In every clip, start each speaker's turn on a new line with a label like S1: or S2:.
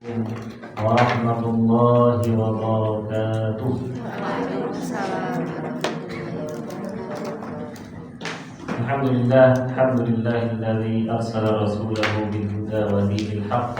S1: Warahmatullahi wabarakatuh. Alhamdulillahilladzi arsala rasulahu bil huda wa dinil haqq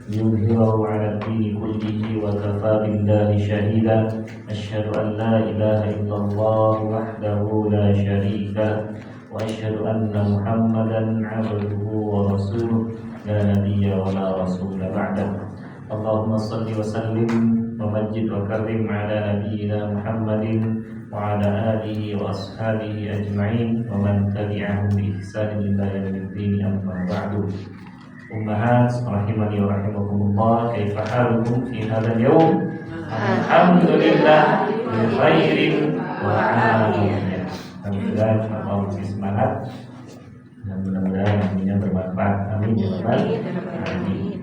S1: liyudhhirahu 'ala ad-dini kullihi wa kafaa billahi shahida. Asyhadu an la ilaha illallah wahdahu la syarika wa asyhadu anna Muhammadan 'abduhu wa rasuluh la nabiyya wa la rasula ba'dahu. Allahumma salli wa sallim wa majid wa karim ala nabiyyina Muhammadin wa ala alihi wa ashabihi ajma'in wa man tabi'ahum bi ihsanin ila yaumil din, amma ba'du. Ummahat rahimani wa rahimakumullah, kaifa halukum fi hadzal yawm? Alhamdulillah bi khairin wa afiyyah. Alhamdulillah, Allah masih semangat dan mudah-mudahan ilmunya bermanfaat. Amin ya rabbal alamin.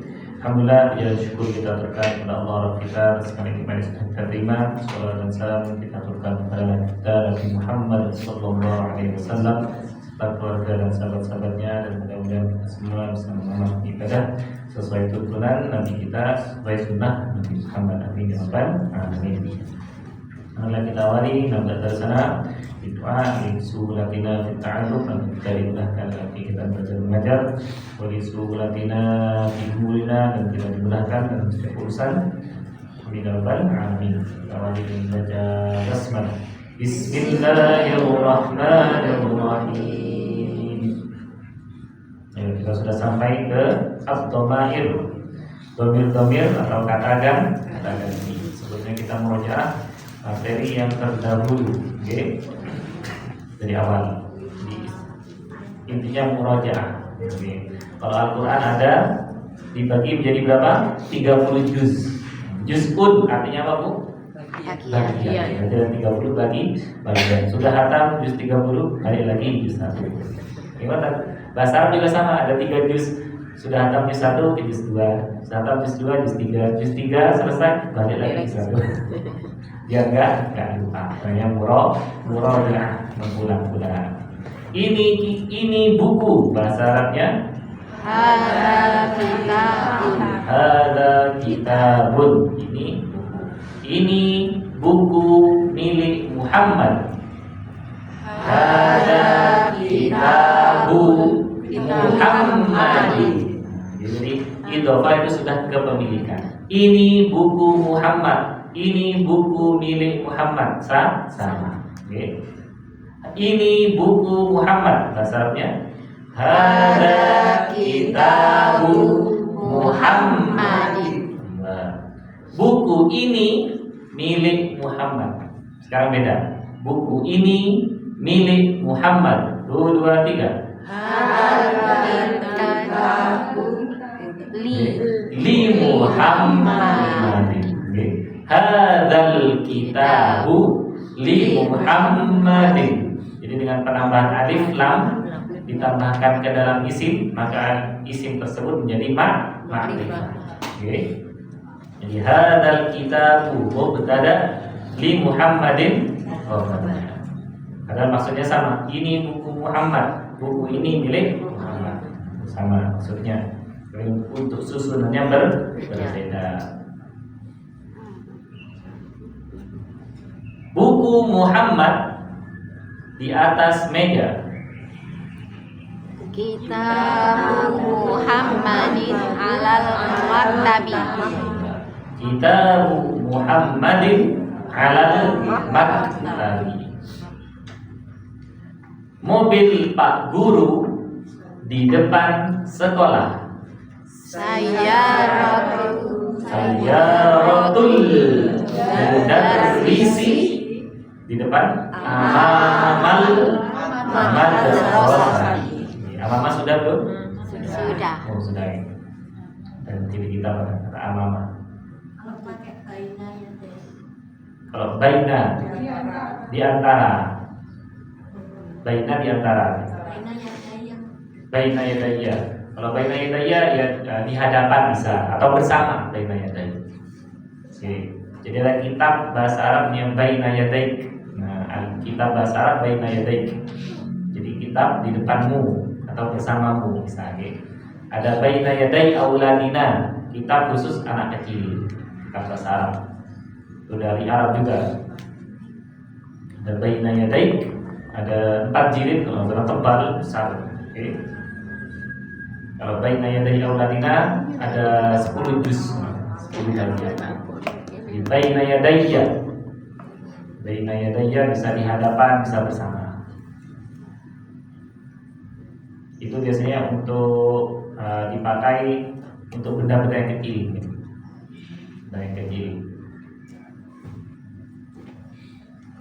S1: Alhamdulillah, ya syukur kita terkait kepada Allah Rabb kita sekali kembali sudah kita terima. Salawat dan salam kita aturkan kepada kita Nabi Muhammad sallallahu alaihi wasallam serta keluarga dan sahabat-sahabatnya, dan mudah-mudahan kita semua bisa mengamalkan ibadah sesuai tuntunan Nabi kita, sesuai sunnah Nabi Muhammad. Amin ya rabbal alamin. Alhamdulillah, kita awali nabda dari sana doa lisulatina fit ta'allum, dan kita dimudahkan lagi kita belajar mengajar, lisulatina fihulina, dan kita dimudahkan dalam setiap urusan. Amin ya rabbal alamin. Kita awali dengan baca basmalah. Bismillahirrahmanirrahim. Ayo, kita sudah sampai ke ad-dhamair, dhamir-dhamir atau kata ganti. Sebelumnya kita merujuk materi yang terdahulu, okay? Dari awal. Intinya murojaah. Okay. Kalau Al-Quran ada dibagi menjadi berapa? 30 juz. Juz'un artinya apa, Bu? Bagian. Ada 30 bagian. Sudah hatam juz 30, balik lagi juz 1. Gimana? Bahasa Arab juga sama, ada 3 juz. Sudah hatam juz 1, juz 2. Sudah hatam juz 2, juz 3. Juz 3 selesai, balik lagi juz 1. Dia enggak lupa. Namanya murojaah, mengulang-ulang. Ini buku, bahasa Arabnya hadza kitabun. Ini buku milik Muhammad. Hadza kitabu Muhammadin. Jadi idhofah itu sudah kepemilikan. Ini buku Muhammad. Ini buku milik Muhammad, sama. Okay. Ini buku Muhammad, bahasa Arabnya hadza kitabu Muhammadin. Buku ini milik Muhammad. Sekarang beda. Buku ini milik Muhammad. 2, 2, 3. Hadza kitabu li Muhammadin. Hadzal kitabu li Muhammadin. Jadi dengan penambahan alif lam ditambahkan ke dalam isim, maka isim tersebut menjadi ma'rifah. Oke. Jadi hadzal kitabu mubtada li Muhammadin. Padahal maksudnya sama. Ini buku Muhammad. Buku ini milik Muhammad. Sama maksudnya. Untuk susunannya berbeda. Buku Muhammad di atas meja.
S2: Kitab Muhammadin alal maktabi.
S1: Kitab Muhammadin alal maktabi. Mobil Pak Guru di depan sekolah. Sayyaratul mudarrisi di depan amamal madrasah. Amama sudah belum?
S2: Sudah.
S1: Oh, sudah. Dan ciri kita pada kata amama.
S3: Kalau pakai baina ya teh.
S1: Kalau baina di antara. Baina di antara. Baina yadayya. Kalau baina yadayya ya di hadapan bisa atau bersama baina yadayya. Oke. Jadi ada kitab bahasa Arabnya baina yadaik. Nah, kitab bahasa Arab baina yadaik. Jadi kitab di depanmu atau bersamamu misalnya. Ada baina yaday auladina, kitab khusus anak kecil, kitab bahasa Arab. Itu dari Arab juga. Ada baina yadaik, ada 4 jilid, kalau benar tebal besar. Oke. Kalau baina yadai auladina ada 10 juz, 10 bagian. Di baina yadayya, baina yadayya bisa di hadapan, bisa bersama. Itu biasanya untuk dipakai untuk benda-benda yang kecil, benda yang kecil.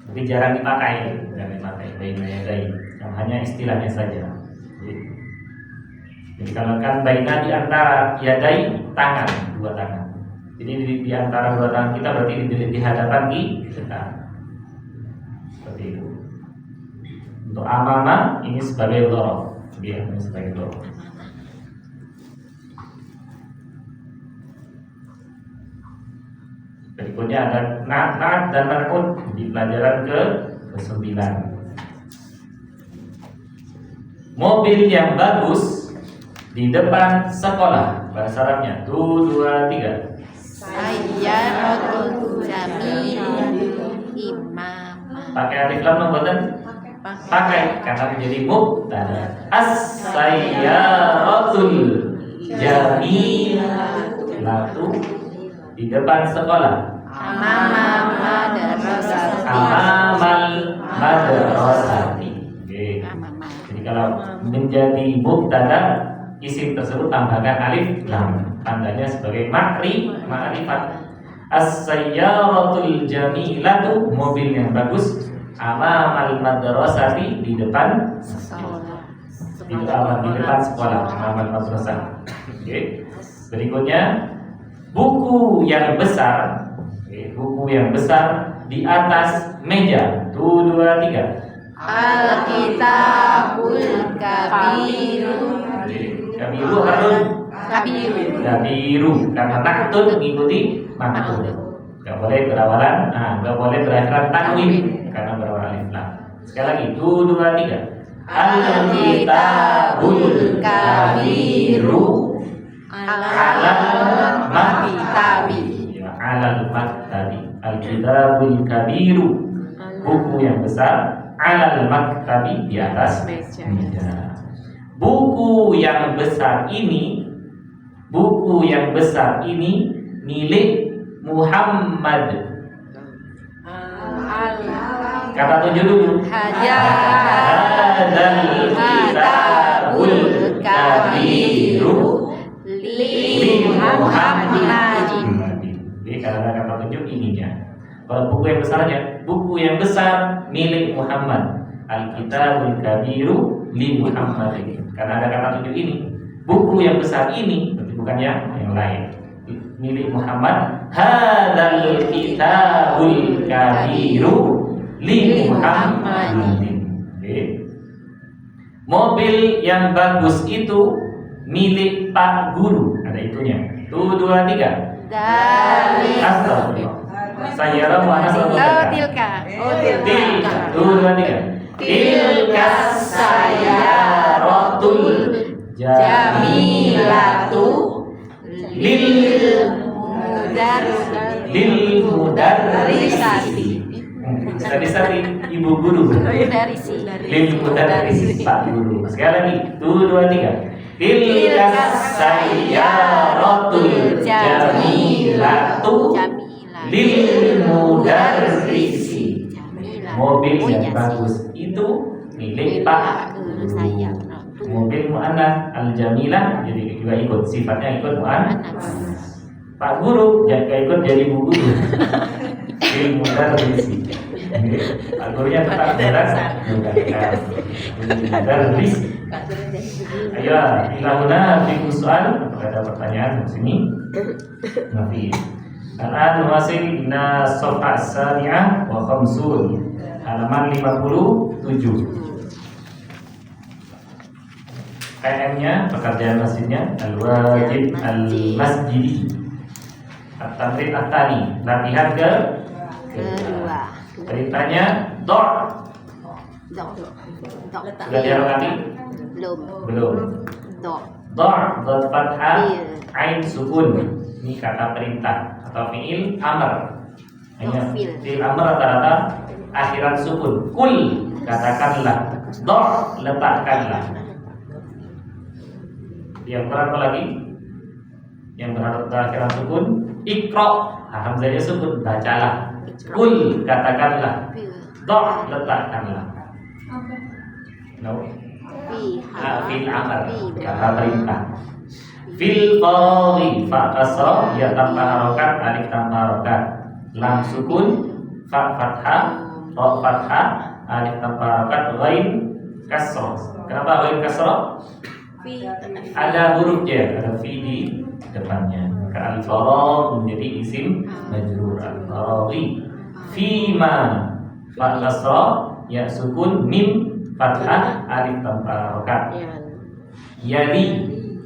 S1: Tapi jarang dipakai baina yadai, yang hanya istilahnya saja. Jadi kalau kan baina di antara yadai, tangan, 2 tangan. Jadi di antara 2 tangan kita berarti di hadapan kita. Seperti itu. Untuk amama ini sebagai dhorof, dia ini sebagai dhorof. Berikutnya ada naat dan man'ut di pelajaran ke-9. Mobil yang bagus di depan sekolah, bahasa Arabnya 1, 2, 3.
S2: Sayyaratul jamilun imamah.
S1: Pakai alif lam nomboten? Pakai, karena menjadi mubtada. As-sayyaratul jamilatu di depan sekolah.
S2: Amamal madrasati.
S1: Amamal madrasati. Oke. Jadi kalau menjadi mubtada, isim tersebut tambahkan alif lam, tandanya sebagai ma'rifat. As-sayyaratul jamilatu, mobil yang bagus, amamal madrasati di depan
S2: Sekolah.
S1: di depan sekolah, amamal madrasah. Oke. Berikutnya buku yang besar. Oke, buku yang besar di atas meja. 1, 2, 3.
S2: Al-kitabul kabiru.
S1: Kabiru harun kabiru, karena naktun mengikuti maktun. Gak boleh berawalan, gak boleh berakhiran tanwin karena berawalan alif lam. Sekali lagi, 1, 2, 3. Al-kitabul kabiru alal maktabi. Alal maktabi. Al-kitabul kabiru, buku yang besar, alal maktabi, di atas meja. Buku yang besar ini milik Muhammad. Kata tunjuk dulu. Hadzal kitabul kabiru li Muhammadin. Jadi karena kata tunjuk ininya. Kalau buku yang besarnya, buku yang besar milik Muhammad. Al-kitabul kabiru li Muhammadin. Karena ada kata tunjuk ini. Buku yang besar ini, berarti bukan yang lain, milik Muhammad. Hadzal kitabul kabiru li Muhammadin. Okay. Mobil yang bagus itu milik Pak Guru. Ada itunya. 1, 2, 3.
S2: Dari
S1: Sayyara wa
S2: tilka.
S1: 1, 2, 3. Tilka sayyaratul jamilatu lil mudarrisati. Mudarrisati ibu guru. Lil mudarrisi Pak Guru. Sekali lagi, 1, 2, 3. Tilka sayyaratul jamilatu lil mudarrisi. Mobil yang bagus itu milik Pak Guru. Mobil mu'annas al-jamilah, jadi juga ikut sifatnya ikut mu'annas. Pak Guru jaga ikut jadi bu guru. Lil mudarrisi. Pak gurunya tetap mudarris. Ayo, ilahuna fi soal. Ada pertanyaan di sini? Nafi. Al-an wasil ina sofa as-sabi'ah wa khamsun. Halaman 57. PM-nya, pekerjaan masjidnya, al-wajib al-masjidi. At-tamrin at-tani, latihan kedua. Ceritanya dor. Sudah dialog kami?
S2: Belum.
S1: Belum. Dot fathah,
S2: Iya.
S1: ain sukun. Ini kata perintah atau fiil amr. Hanya
S2: Fiil.
S1: fiil amr rata-rata akhiran sukun. Kul, katakanlah. Dot, letakkanlah. Yang berat apa lagi? Yang berada akhiran sukun. Iqra, hamzahnya sukun, bacalah. Kul, katakanlah. Dot, letakkanlah.
S3: Apa?
S1: No.
S2: Fi
S1: Fil amr,
S2: Fi
S1: kata perintah. Fil fadhi, fa kasra, ya tanpa harokat, alif tanpa harokat, lam sukun, fa fathah, ra fathah, alif tanpa harokat, ghain kasra. Kenapa ghain kasra?
S2: Fi
S1: Ada huruf jar, ada fi di depannya. Maka al-faragh menjadi isim majrur, al-faraghi. Fima, fa kasra, ya sukun, mim fathah, alif tanpa harokat. Yali,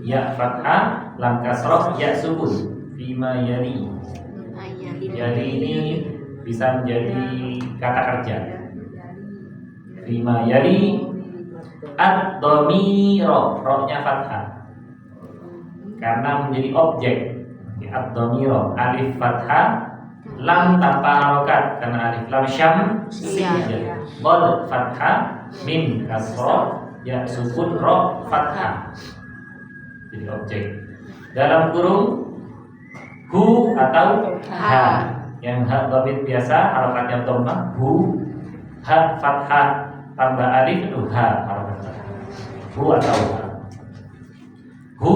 S1: ya fathah, lam kasroh, ya sukun. Fima yali. Yali ini bisa menjadi kata kerja. Fima yali. Ad-dhamiro, rohnya fathah karena menjadi objek. Ad-dhamiro, alif fathah, lam tanpa harokat karena alif lam syam.
S2: Iya.
S1: Bod fathah, mim kasroh, ya sukun, ro fathah. Jadi objek. Dalam kurung hu atau ha. Yang ha dhamir biasa harokatnya dhammah, hu. Ha fathah tambah alif itu ha harokatnya. Hu atau ha. Hu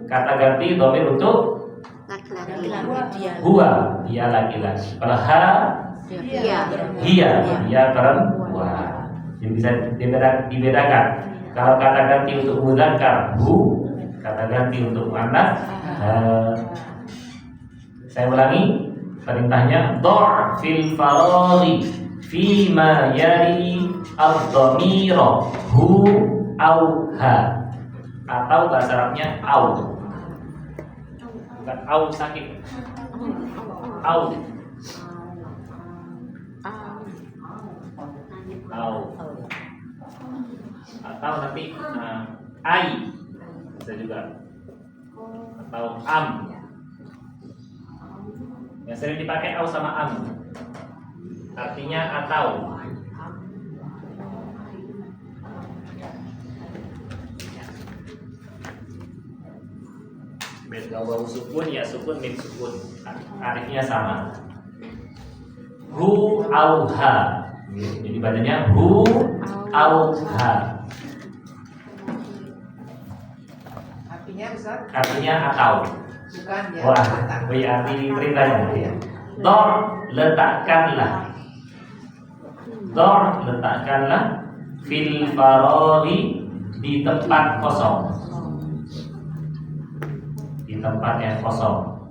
S1: kata ganti dhamir untuk
S2: laki-laki.
S1: huwa, dia laki-laki. Kalau ha
S2: Iya.
S1: dia perempuan. Jadi bisa dibedakan. Kalau kata ganti untuk mudzakkar hu, kata ganti untuk muannas ha. Saya ulangi perintahnya, dha' fil faraghi fi ma yali ad-dhamira hu au ha, atau bahasa Arabnya au. Bukan au sakit. Au. Au. Atau nanti ai bisa juga, atau am. Yang sering dipakai au sama am, artinya atau. Wawu sukun, ya sukun, mim sukun, artinya sama. Hu au ha. Jadi bacanya hu au ha. Artinya atau.
S4: Bukan ya.
S1: Wah, arti perintahnya ya. Dor, letakkanlah. Dor, letakkanlah. Fil faraghi, di tempat kosong. Di tempat yang kosong.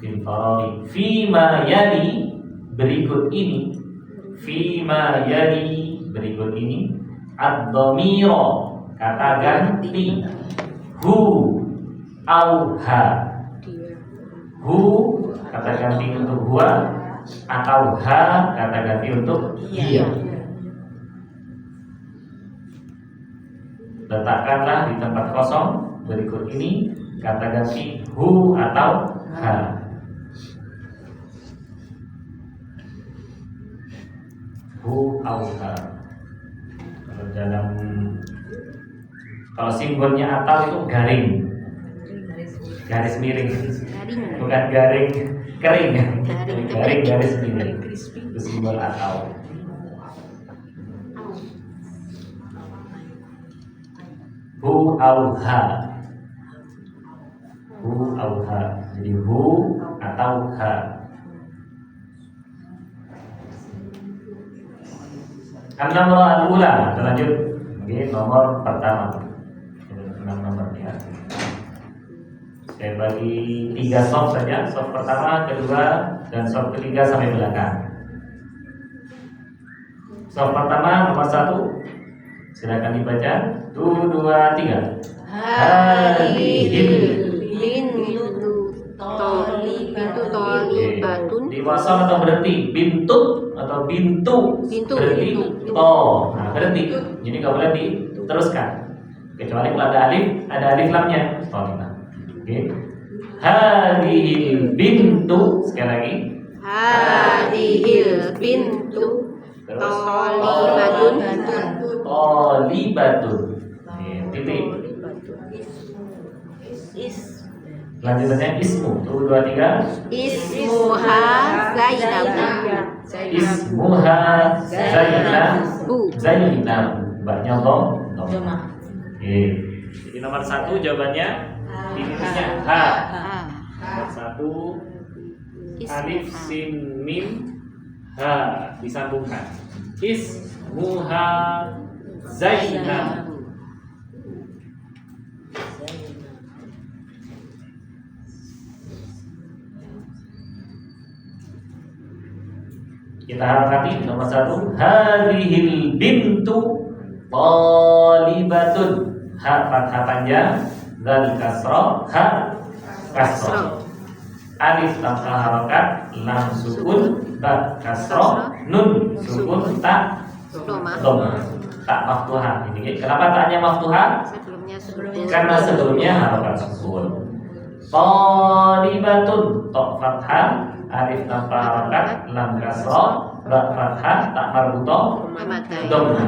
S1: Fil faraghi. Fima yali, berikut ini. Fima yali, berikut ini. Ad-dhamira, kata ganti. Hu au ha. Hu kata ganti untuk huwa, atau ha kata ganti untuk dia. Letakkanlah di tempat kosong berikut ini kata ganti hu atau ha. Hu au ha. Kalau simbolnya atau itu garing, garis miring, bukan garing kering, garing garis miring. Itu simbol atau. Hu au ha. Hu au ha. Jadi hu atau ha. An-namrah al-ula. Kita lanjut. Oke, nomor pertama. 6 nomor ya. Saya bagi 3 soft saja. Soft pertama, kedua, dan soft ketiga sampai belakang. Soft pertama nomor 1. Silakan dibaca. 1, 2, 3. Hadihil.
S2: Bintu tolibatun.
S1: Diwasal atau berhenti? Bintut atau bintu?
S2: Bintu.
S1: Berhenti.
S2: Bintu.
S1: To. Nah, berhenti. Jadi nggak boleh diteruskan. Kecuali kalau ada alif lamnya. Oke. Hadhil bintu, sekali lagi.
S2: Hadhil bintu
S1: Terus
S2: Tolibatun.
S1: Titik. Lanjutannya ismu. 1, 2, 3.
S2: Ismuha Zainabu.
S1: Ismuha Zainabu. Zainabu. Mbaknya dom. Oke. Jadi nomor 1 jawabannya di titiknya H. Nomor 1 alif sin mim H disambungkan. Ismuha Zainab. Kita harapkan nomor 1 hadhil bintu talibatun. Ha fathah panjang, dzal kasrah, ha kasrah. Alif tanpa harokat, lam sukun, ba kasrah, nun sukun, ta dhamma. Tak maftuhah. Ini kenapa taknya maftuhah? Karena sebelumnya harokat sukun. Talibatun, ta fathah, alif tanpa harokat, lam kasrah, ba fathah, tak marbutoh, dhamma.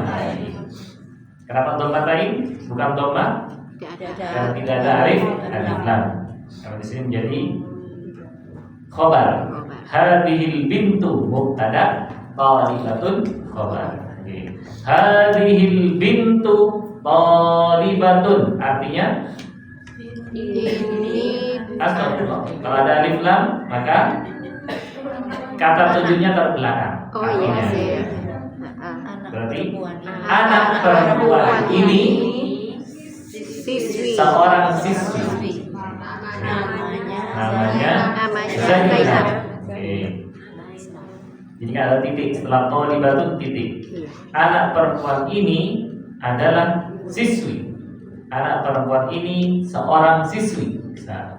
S1: Kenapa dhammatain? Bukan dhamma? Karena tidak ada alif lam. Kalau di sini menjadi khobar. Hadhil bintu mubtada, talibatun khobar. Hadhil bintu talibatun artinya astagfirullah. Kalau ada alif lam maka kata tujuannya terbelakang.
S2: Iya.
S1: Berarti anak perempuan ini
S2: Siswi.
S1: seorang siswi. Namanya Zainab. Oke. Jadi ada titik setelah tolibatun titik. Anak perempuan ini adalah siswi. Anak perempuan ini seorang siswi. Nah,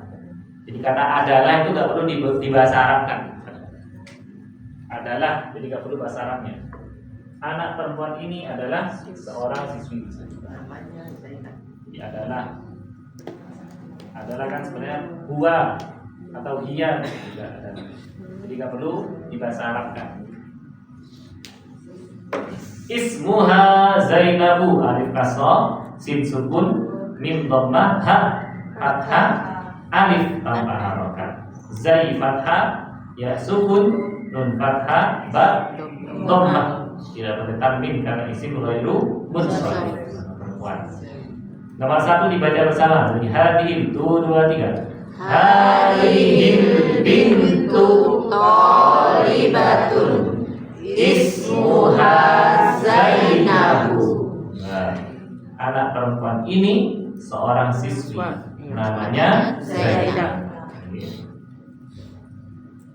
S1: jadi kata adalah itu nggak perlu dibahasa Arabkan. Adalah, jadi nggak perlu bahasa Arabnya. Anak perempuan ini adalah seorang siswi. Jadi adalah kan sebenarnya huwa atau hiya juga adalah. Jadi nggak perlu dibahasa Arabkan. Ismuha Zainabu, alif kasrah, sin sukun, mim dhammah, ha fathah, alif tanpa harokat, zai fathah, ya sukun, nun fathah, ba dhammah. Tidak pakai tanwin karena isim ghairu munsharif. Perempuan. Nomor 1 dibaca bersama. Jadi hadhil 1, 2, 3. Hadhil bintu talibatun ismuha Zainabu. Nah, anak perempuan ini seorang siswi namanya Zainab.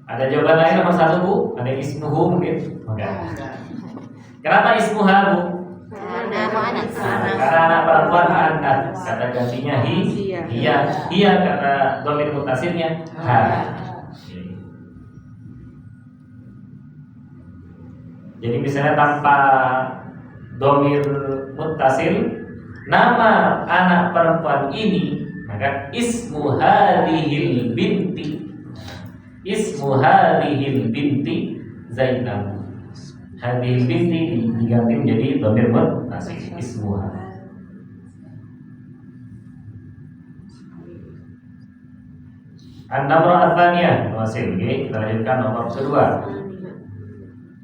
S1: Ada jawaban lain nomor 1 Bu? Ada ismuhu mungkin? Enggak. Kenapa ismuha Bu? Karena anak perempuan anak, kata gantinya hiya kata dhamir mutasilnya ha. Jadi misalnya tanpa dhamir mutasil nama anak perempuan ini maka ismu hadhil binti. Ismu hadhil binti Zainab. Hadhil binti diganti menjadi dhamir mutasil ismuha. An-namrah ats-tsaniyah wasil. Oke, kita lanjutkan nomor kedua.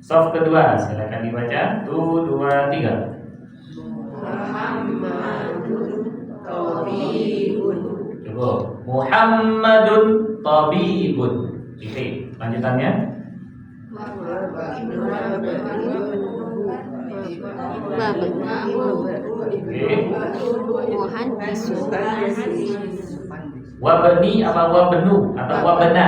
S1: Sof kedua, silakan dibaca. 1, 2, 3. Cukup. Muhammadun tabibun. Titik. Lanjutannya. Wabni apa wabnu atau wabna?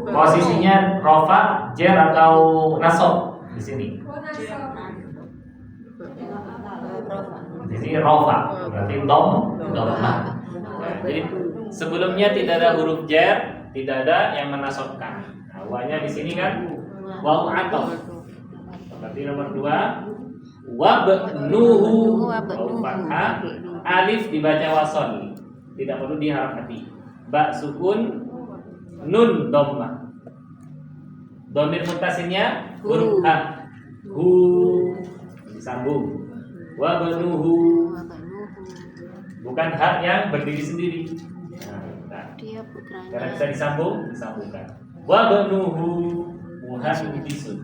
S1: Posisinya rofa, jer atau nasab di sini? Di sini rofa, berarti domah. Jadi sebelumnya tidak ada huruf jer, tidak ada yang menasobkan. Awalnya di sini kan waw ataf. Berarti nomor 2 Wabnuhu wawu fathah, alif dibaca wasol, tidak perlu diharakati. Ba sukun, nun dhammah. Dhamir muttasilnya huruf ha. Hu disambung. Wabnuhu bukan hak yang berdiri sendiri. Nah,
S2: Dia
S1: karena
S2: putranya.
S1: bisa disambungkan. Wa banuhu muhandisun.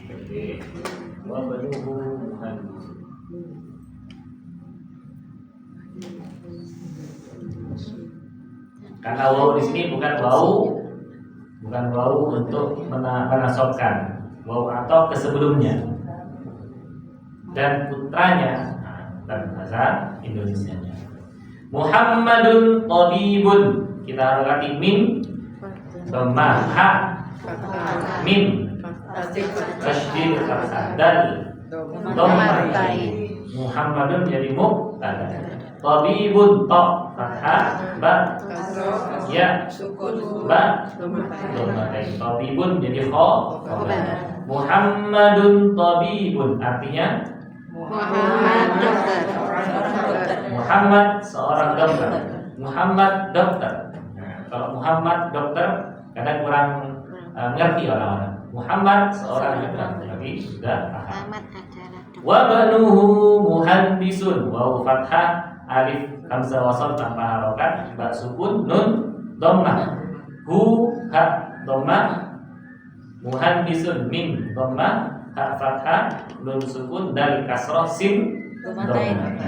S1: Oke. Wa banuhu muhandisun. Karena wau di sini bukan wau untuk menasobkan. Wau atau kesebelumnya. Dan putranya dan bahasa Indonesianya. Muhammadun tabibun, kita harokati min dhammah ha min tasydid fathah dal dhammah Muhammadun jadi mubtada, tabibun ta fathah ba ya ba dhammah tabibun jadi kha. Muhammadun tabibun artinya
S2: Muhammad dokter.
S1: Muhammad seorang dokter. Muhammad dokter. Nah, kalau Muhammad dokter kadang kurang ngerti orang-orang. Muhammad seorang dokter, tapi sudah paham.
S2: Muhammad adalah dokter.
S1: Wa banuhu muhandisun, wawu fathah, alif hamzah wasal tanpa harokat, ba sukun, nun dhammah. Hu ha dhammah, muhandisun min dhammah, ha fathah, nun sukun, dal kasrah, sin dhammah.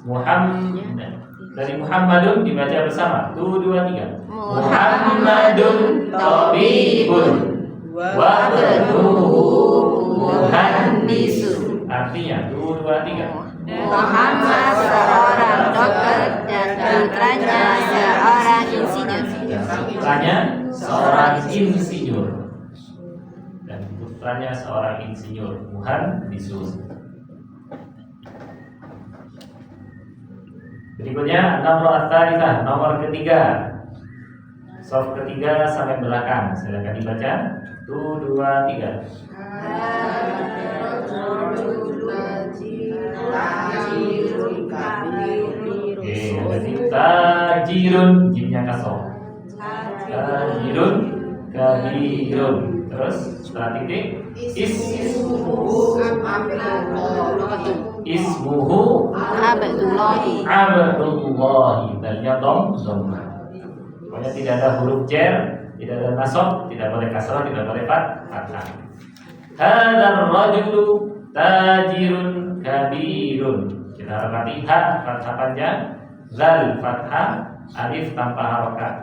S1: Muhammad dari Muhammadun dibaca bersama. 1, 2, 3. Muhammadun tabibun wa banuhu muhandisun. Artinya 1, 2, 3.
S2: Muhammad seorang dokter dan putranya seorang insinyur.
S1: Putranya seorang insinyur. Dan putranya seorang insinyur. Muhandisun. Berikutnya nomor at-thalitsah, nomor ketiga. Sof ketiga sampai belakang. Silakan dibaca. 1, 2, 3. Oke, jadi tajirun, jimnya kasroh. Tajirun, kabirun. Terus setelah titik ismuhu
S2: Abdullahi.
S1: Abdullahi. Dalnya dhammah. Pokoknya tidak ada huruf jar, tidak ada nasab, tidak boleh kasrah, tidak boleh fathah. Hadzal rajulu tajirun kabirun. Kita harokati ha fathah panjang, zal fathah, alif tanpa harokat.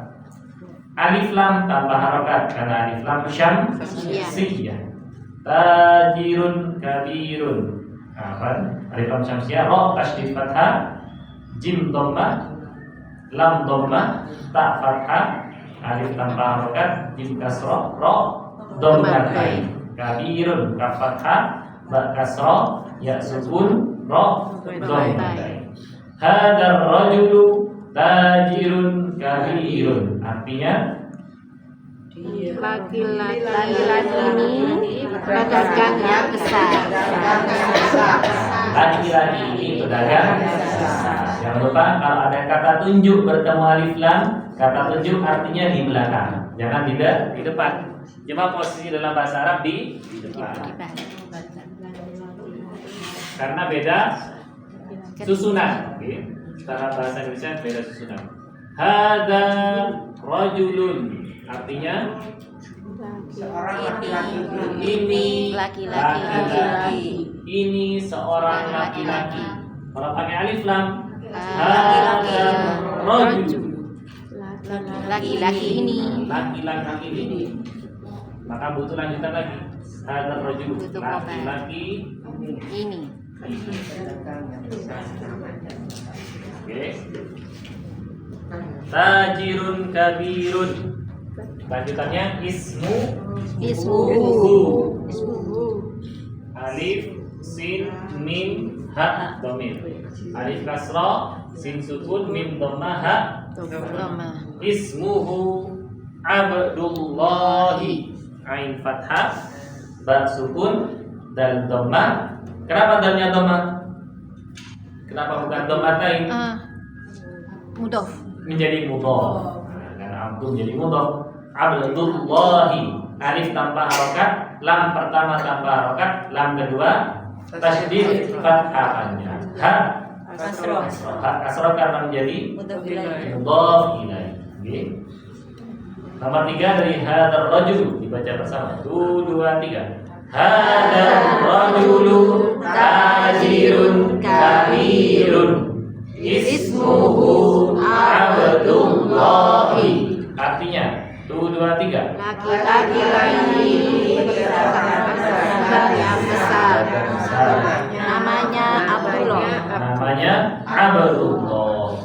S1: Alif lam tanpa harokat karena alif lam syamsiyah. Tajirun kabirun. Alif lam syamsiyah, ra tasydid fathah, jim dhammah, lam dhammah, ta fathah, alif tanpa harokat, jim kasrah, ra dhammatain. Kabirun kaf fathah, ba kasrah, ya sukun, ra dhammatain. Hadzal rajulu tajirun kabirun. Artinya
S2: Laki-laki ini pedagang yang besar.
S1: laki-laki ini pedagang besar. Jangan lupa kalau ada kata tunjuk bertemu alif lam, kata tunjuk artinya di belakang, jangan di depan. Cuma posisi dalam bahasa Arab di depan. Karena beda susunan. Secara bahasa Indonesia beda susunan. Hada rajulun artinya
S2: Seorang laki-laki.
S1: ini
S2: Laki-laki.
S1: ini seorang laki-laki. Kalau pakai alif lam,
S2: Laki-laki.
S1: rajul.
S2: Laki-laki ini.
S1: Laki-laki ini. Maka butuh lanjutan lagi. Hada rajul.
S2: Butuh kata.
S1: Laki-laki
S2: Ini.
S1: Oke. Tajirun kabirun. Lanjutannya
S2: Ismuhu.
S1: alif sin mim ha dhamir. Alif kasrah, sin sukun, mim dhammah, ha. Ismuhu Abdullahi. Ain fathah, ba sukun, dal dhammah. Kenapa dalnya dhammah? Kenapa bukan dhammatain?
S2: Mudhof.
S1: Menjadi mudhof. Karena abdu menjadi mudhof. Abdullahi, alif tanpa harokat, lam pertama tanpa harokat, lam kedua tasydid fathahnya. Ha
S3: Kasroh.
S1: kasroh karena menjadi
S3: Mudhof ilaih.
S1: mudhof ilaih. Oke. Nomor 3 dari hadar rajul dibaca bersama. 1 2 3. Hadar rajulu tajirun kabirun ismuhu Abdullahi. Artinya 1 2 3.
S2: Laki-laki yang besar. Namanya Abdullah.
S1: Namanya Abdullah.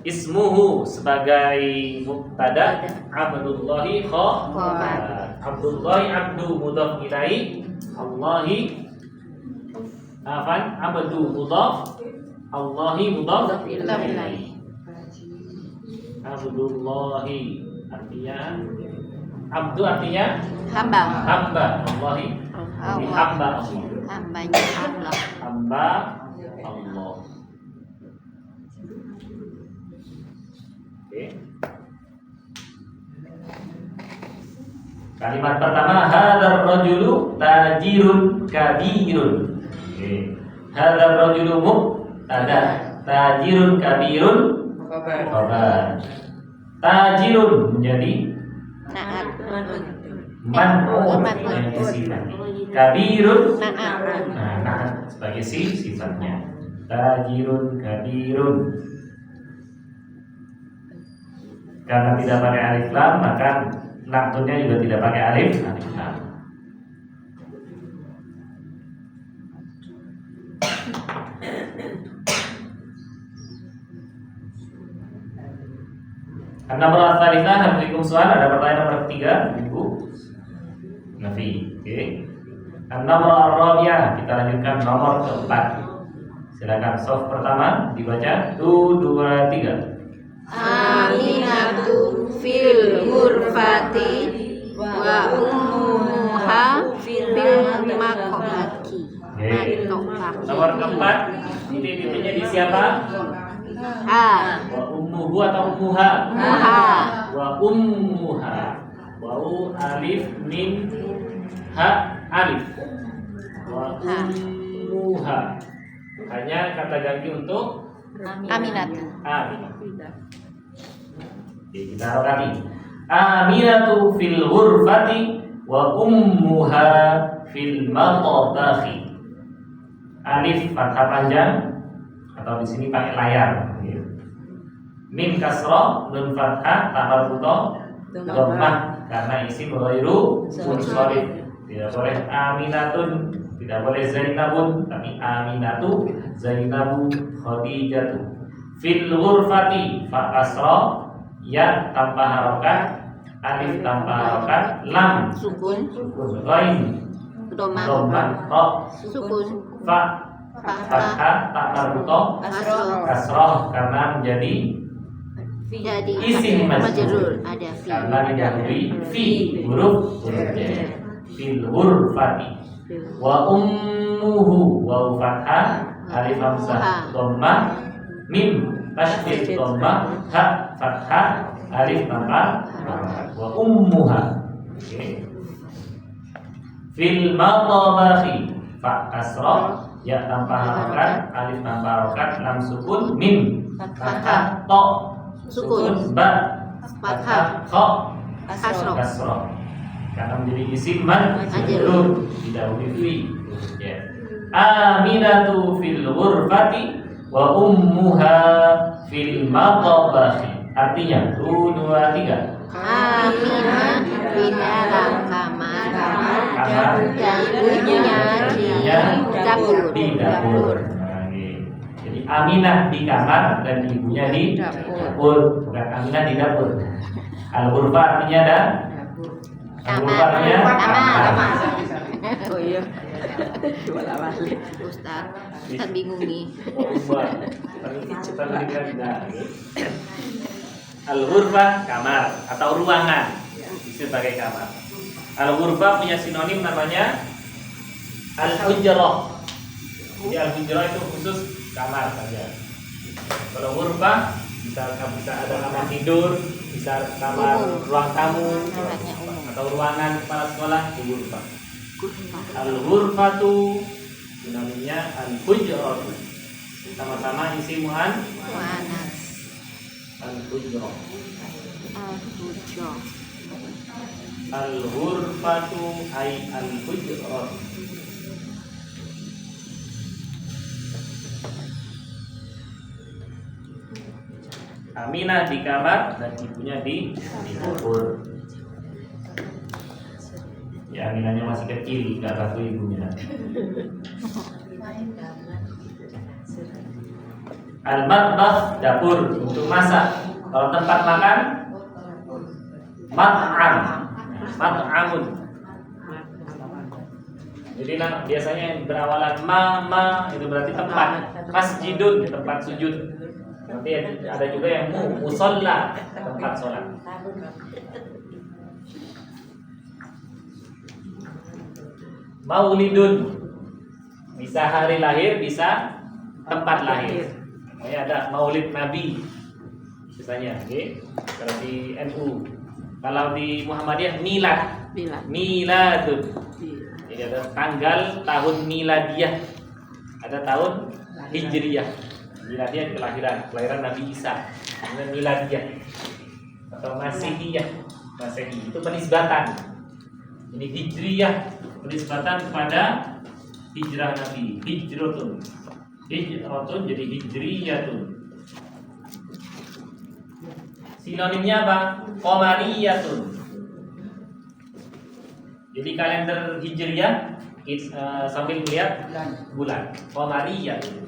S1: Ismuhu sebagai mubtada, Abdullahi khabar. Abdullahi abdu mudhaf ilaih, Allahi abdu mudhaf, Allahi mudhaf ilaih. Abdullahi artinya abdu artinya
S2: Hamba.
S1: hamba, Allahi
S2: Allah.
S1: hamba Allah.
S2: Hambanya Allah.
S1: Hamba Allah. Oke. Kalimat pertama hadzal rajulu tajirun kabirun. Oke. Hadzal rajulu mubtada, tajirun kabirun khabar. Tajirun menjadi
S2: Naat.
S1: man'ut yang sifat. Kabirun
S2: Naat.
S1: nah sebagai sifatnya. Tajirun kabirun. Karena tidak pakai alif lam maka naktunnya juga tidak pakai alif lam. Nomor tsalitsah Assalamualaikum soal ada pertanyaan nomor 3 Ibu Nafi. Oke. Nomor ar-rabi'ah kita lanjutkan nomor keempat. Silakan soft pertama dibaca 1 2 3.
S2: Aminatu fil ghurfati wa ummuha fil maqbati.
S1: Nomor keempat ini titiknya di siapa? Wa ummuhu atau ummuha?
S2: Muha.
S1: Wa ummuha. Wau alif mim ha alif. Wa ummuha. Hanya kata ganti untuk
S2: Aminat.
S1: Aminah. Oke, kita harokati. Aminatu fil ghurfati wa ummuha fil maqbati. Alif fathah panjang atau di sini pakai layar. Mim kasroh, nun fathah, ta marbutoh, dhammah karena isim ghairu munsharif. Tidak boleh aminatun, tidak boleh zainabun, tapi aminatu, zainabu, khadijatu. Fil ghurfati fa kasroh, ya tanpa harokat, alif tanpa harokat, lam
S2: Sukun.
S1: ghain,
S2: Domah.
S1: dhammah, ra,
S2: Sukun.
S1: fa
S2: Fathah.
S1: fathah, ta marbutoh,
S2: Kasroh.
S1: kasroh karena menjadi
S2: Jadi
S1: isim majrur
S2: ada fi.
S1: karena didahului fi huruf jar. Fil ghurfati wa ummuhu wa fathah alif hamzah dhammah mim tasydid dhammah ha fathah alif tanpa wa ummuha. Oke. Fil maqbahi fa kasrah ya tanpa harokat alif tanpa harokat lam sukun mim fathah ta
S2: Sukun.
S1: ba
S2: Fathah.
S1: kha
S2: Kasroh.
S1: kasroh karena menjadi isim majrur didahului fi ya. Aminatu fil ghurfati wa ummuha fil maqbahi. Artinya 1 2 3.
S2: Aminah di dalam kamar dan ibunya di dapur.
S1: Di dapur. Nah, gitu. Jadi Aminah di kamar dan ibunya di dapur, bukan Aminah di dapur. Al-ghurfa artinya ada al-ghurfa artinya
S2: Kamar.
S4: Oh iya. Bola balik.
S2: Ustaz bingung nih.
S1: Al-ghurfa kamar atau ruangan, sebagai kamar. Al-ghurfah punya sinonim namanya al-hujrah. Jadi al-hujrah itu khusus kamar saja. Kalau ghurfah bisa ada kamar tidur, bisa kamar ruang tamu
S2: Tempatnya umum.
S1: atau ruangan kepala sekolah, itu ghurfah.
S2: Kurva.
S1: Al-ghurfatu sinonimnya al-hujrah. Sama-sama isi muan
S2: Wanas.
S1: al-hujrah.
S2: Al-Hujo.
S1: Al-ghurfatu ay al-hujrah. Aminah di kamar dan ibunya di dapur. Ya, Aminahnya masih kecil, nggak tahu ibunya. Al-matbakh dapur untuk masak. Kalau tempat makan mat'am, mat'amun. Jadi biasanya yang berawalan ma itu berarti tempat. Masjidun tempat sujud. Nanti ada juga yang musolla tempat sholat. Maulidun bisa hari lahir, bisa tempat lahir. Ada Maulid Nabi misalnya, kalau di NU. Kalau di Muhammadiyah milad, miladun. Jadi ada tanggal tahun miladiyah, ada tahun hijriyah. Miladiyah kelahiran Nabi Isa, kemudian miladiyah atau masihiyah. Masehi itu penisbatan. Jadi hijriyah penisbatan kepada hijrah Nabi, hijratun jadi hijriyatun. Sinonimnya apa? Qamariyatun. Jadi kalender hijriyah sambil melihat bulan. Qamariyatun.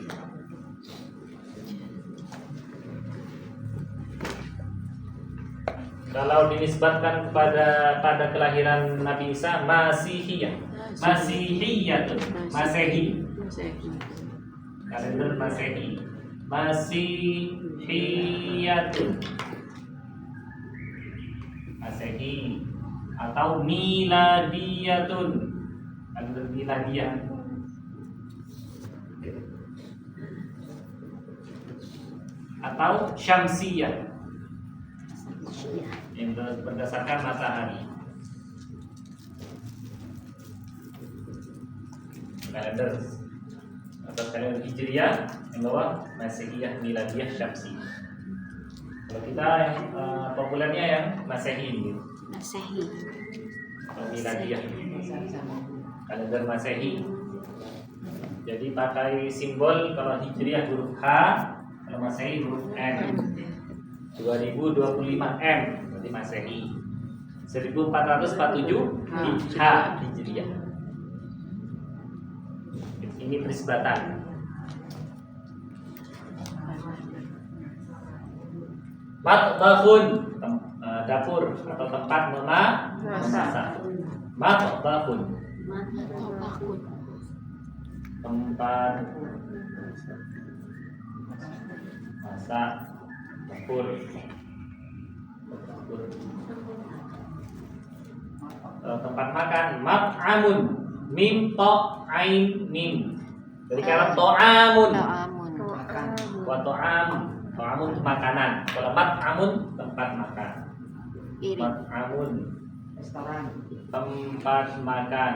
S1: Kalau dinisbatkan pada kelahiran Nabi Isa, Masihiyah, Masihiyatun, Masehi, kalender Masehi, Masihiyatun, Masehi, atau Miladiyatun, kalender Miladiyah. Atau Syamsiyah, yang berdasarkan matahari. Kalender atau kalender hijriyah yang bawah Masehiyah, Miladiyah, Syamsiyah. Kalau kita yang populernya yang Masehi gitu.
S2: Masehi.
S1: Atau Miladiyah. Kalender Masehi. Jadi pakai simbol, kalau hijriyah huruf H, kalau Masehi huruf M. 2025 M berarti Masehi. 1447 H Hijriah. Ini penisbatan. Matbahun dapur atau tempat memasak. Matbahun tempat masak, dapur. Tempat makan, mat'amun, mim to ain mim. Jadi kalau to'amun, wa to'amun itu makanan. Kalau mat'amun tempat makan. Mat'amun tempat makan.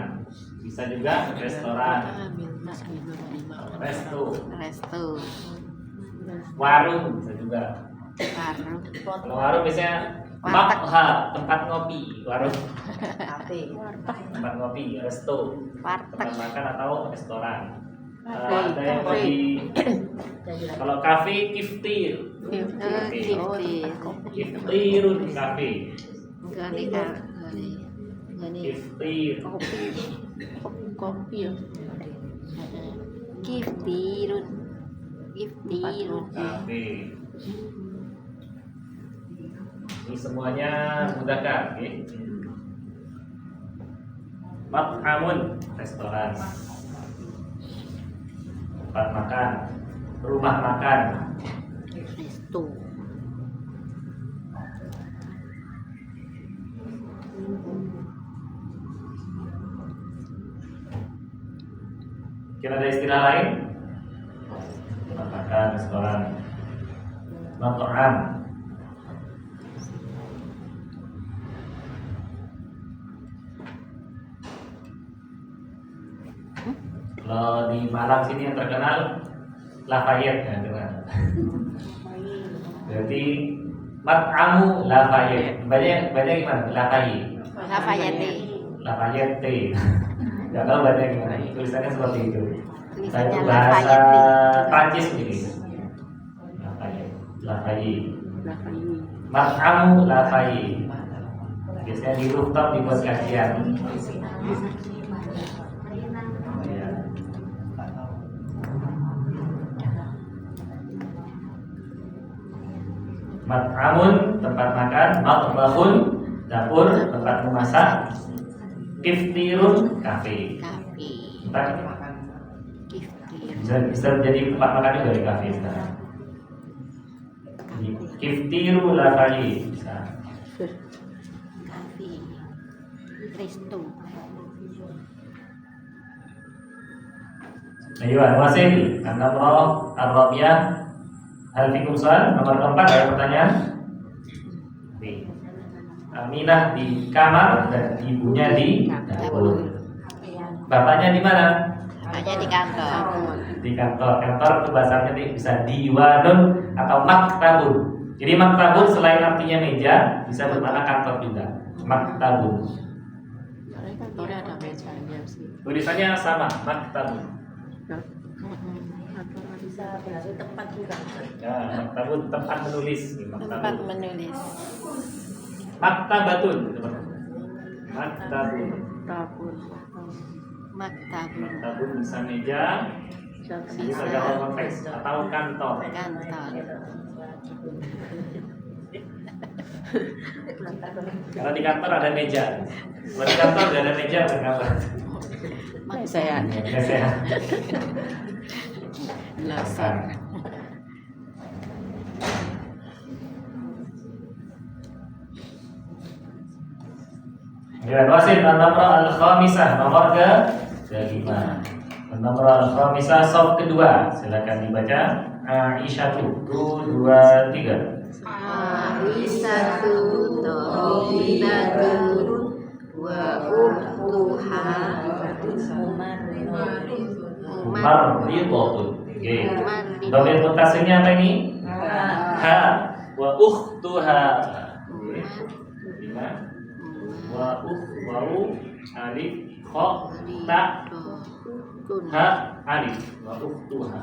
S1: Bisa juga restoran.
S2: Resto.
S1: Warung bisa juga. Kalau warung biasanya makha, tempat ngopi, warung. Tempat ngopi, resto, tempat makan atau restoran. Ada yang kalau kafe kiftir, kiftirun kafe, kiftir,
S2: Kiftirun
S1: kafe. Ini semuanya mudzakkar, okay? Mat'amun, restoran, tempat makan, rumah makan.
S2: Resto.
S1: Mungkin ada istilah lain? Makan restoran. Mat'am. Kalau di Malang sini yang terkenal Lafayette ya, dengar. Berarti mat'amu Lafayette. Banyak gimana? Lafayette. Lafayette. Gak tahu baca gimana. Tulisannya seperti itu. Saya itu bahasa Prancis ini. Lafayette. Mat'amu Lafayette. Biasanya di rooftop dibuat kajian. Mat'amun tempat makan, matbahun dapur tempat memasak, kiftirun kafe. Bisa jadi tempat makan juga di kafe sekarang. Kiftiru lafali bisa.
S2: Kafe. Resto.
S1: Ayo, wasil. An-namrah ar-rabiah. Hal fikum soal nomor keempat ada pertanyaan. Nih. Aminah di kamar dan ibunya di dapur. Bapaknya di mana?
S2: Bapaknya di kantor.
S1: Di kantor. Kantor itu bahasanya bisa diwanun atau maktabun. Jadi maktabun selain artinya meja bisa bermakna kantor juga. Maktabun.
S4: Kantornya ada mejanya sih.
S1: Tulisannya sama, maktabun.
S3: Bisa berarti tempat juga.
S1: Ya, maktabun tempat menulis.
S2: Tempat menulis.
S1: Maktabatun. Maktabun.
S4: Dapur.
S2: Maktabun.
S1: Maktabun bisa meja, bisa dalam konteks atau kantor.
S2: Kantor.
S1: Kalau di kantor ada meja. Kalau di kantor nggak ada meja, bukan kantor.
S4: Mesean.
S1: Biasanya.
S4: Belasan.
S1: Ya, wasil an-namrah al-khamisah nomor ke-5. An-namrah al-khamisah sof kedua. Silakan dibaca. Aisyatu 1 2 3.
S2: Aisyatu thawilatun wa ukhtuha
S1: Marridotun. Oke. Dhamir mutasilnya apa ini? Ha. Wa ukhtuha. Wa wau alif kha ta ha alif wa ukhtuha.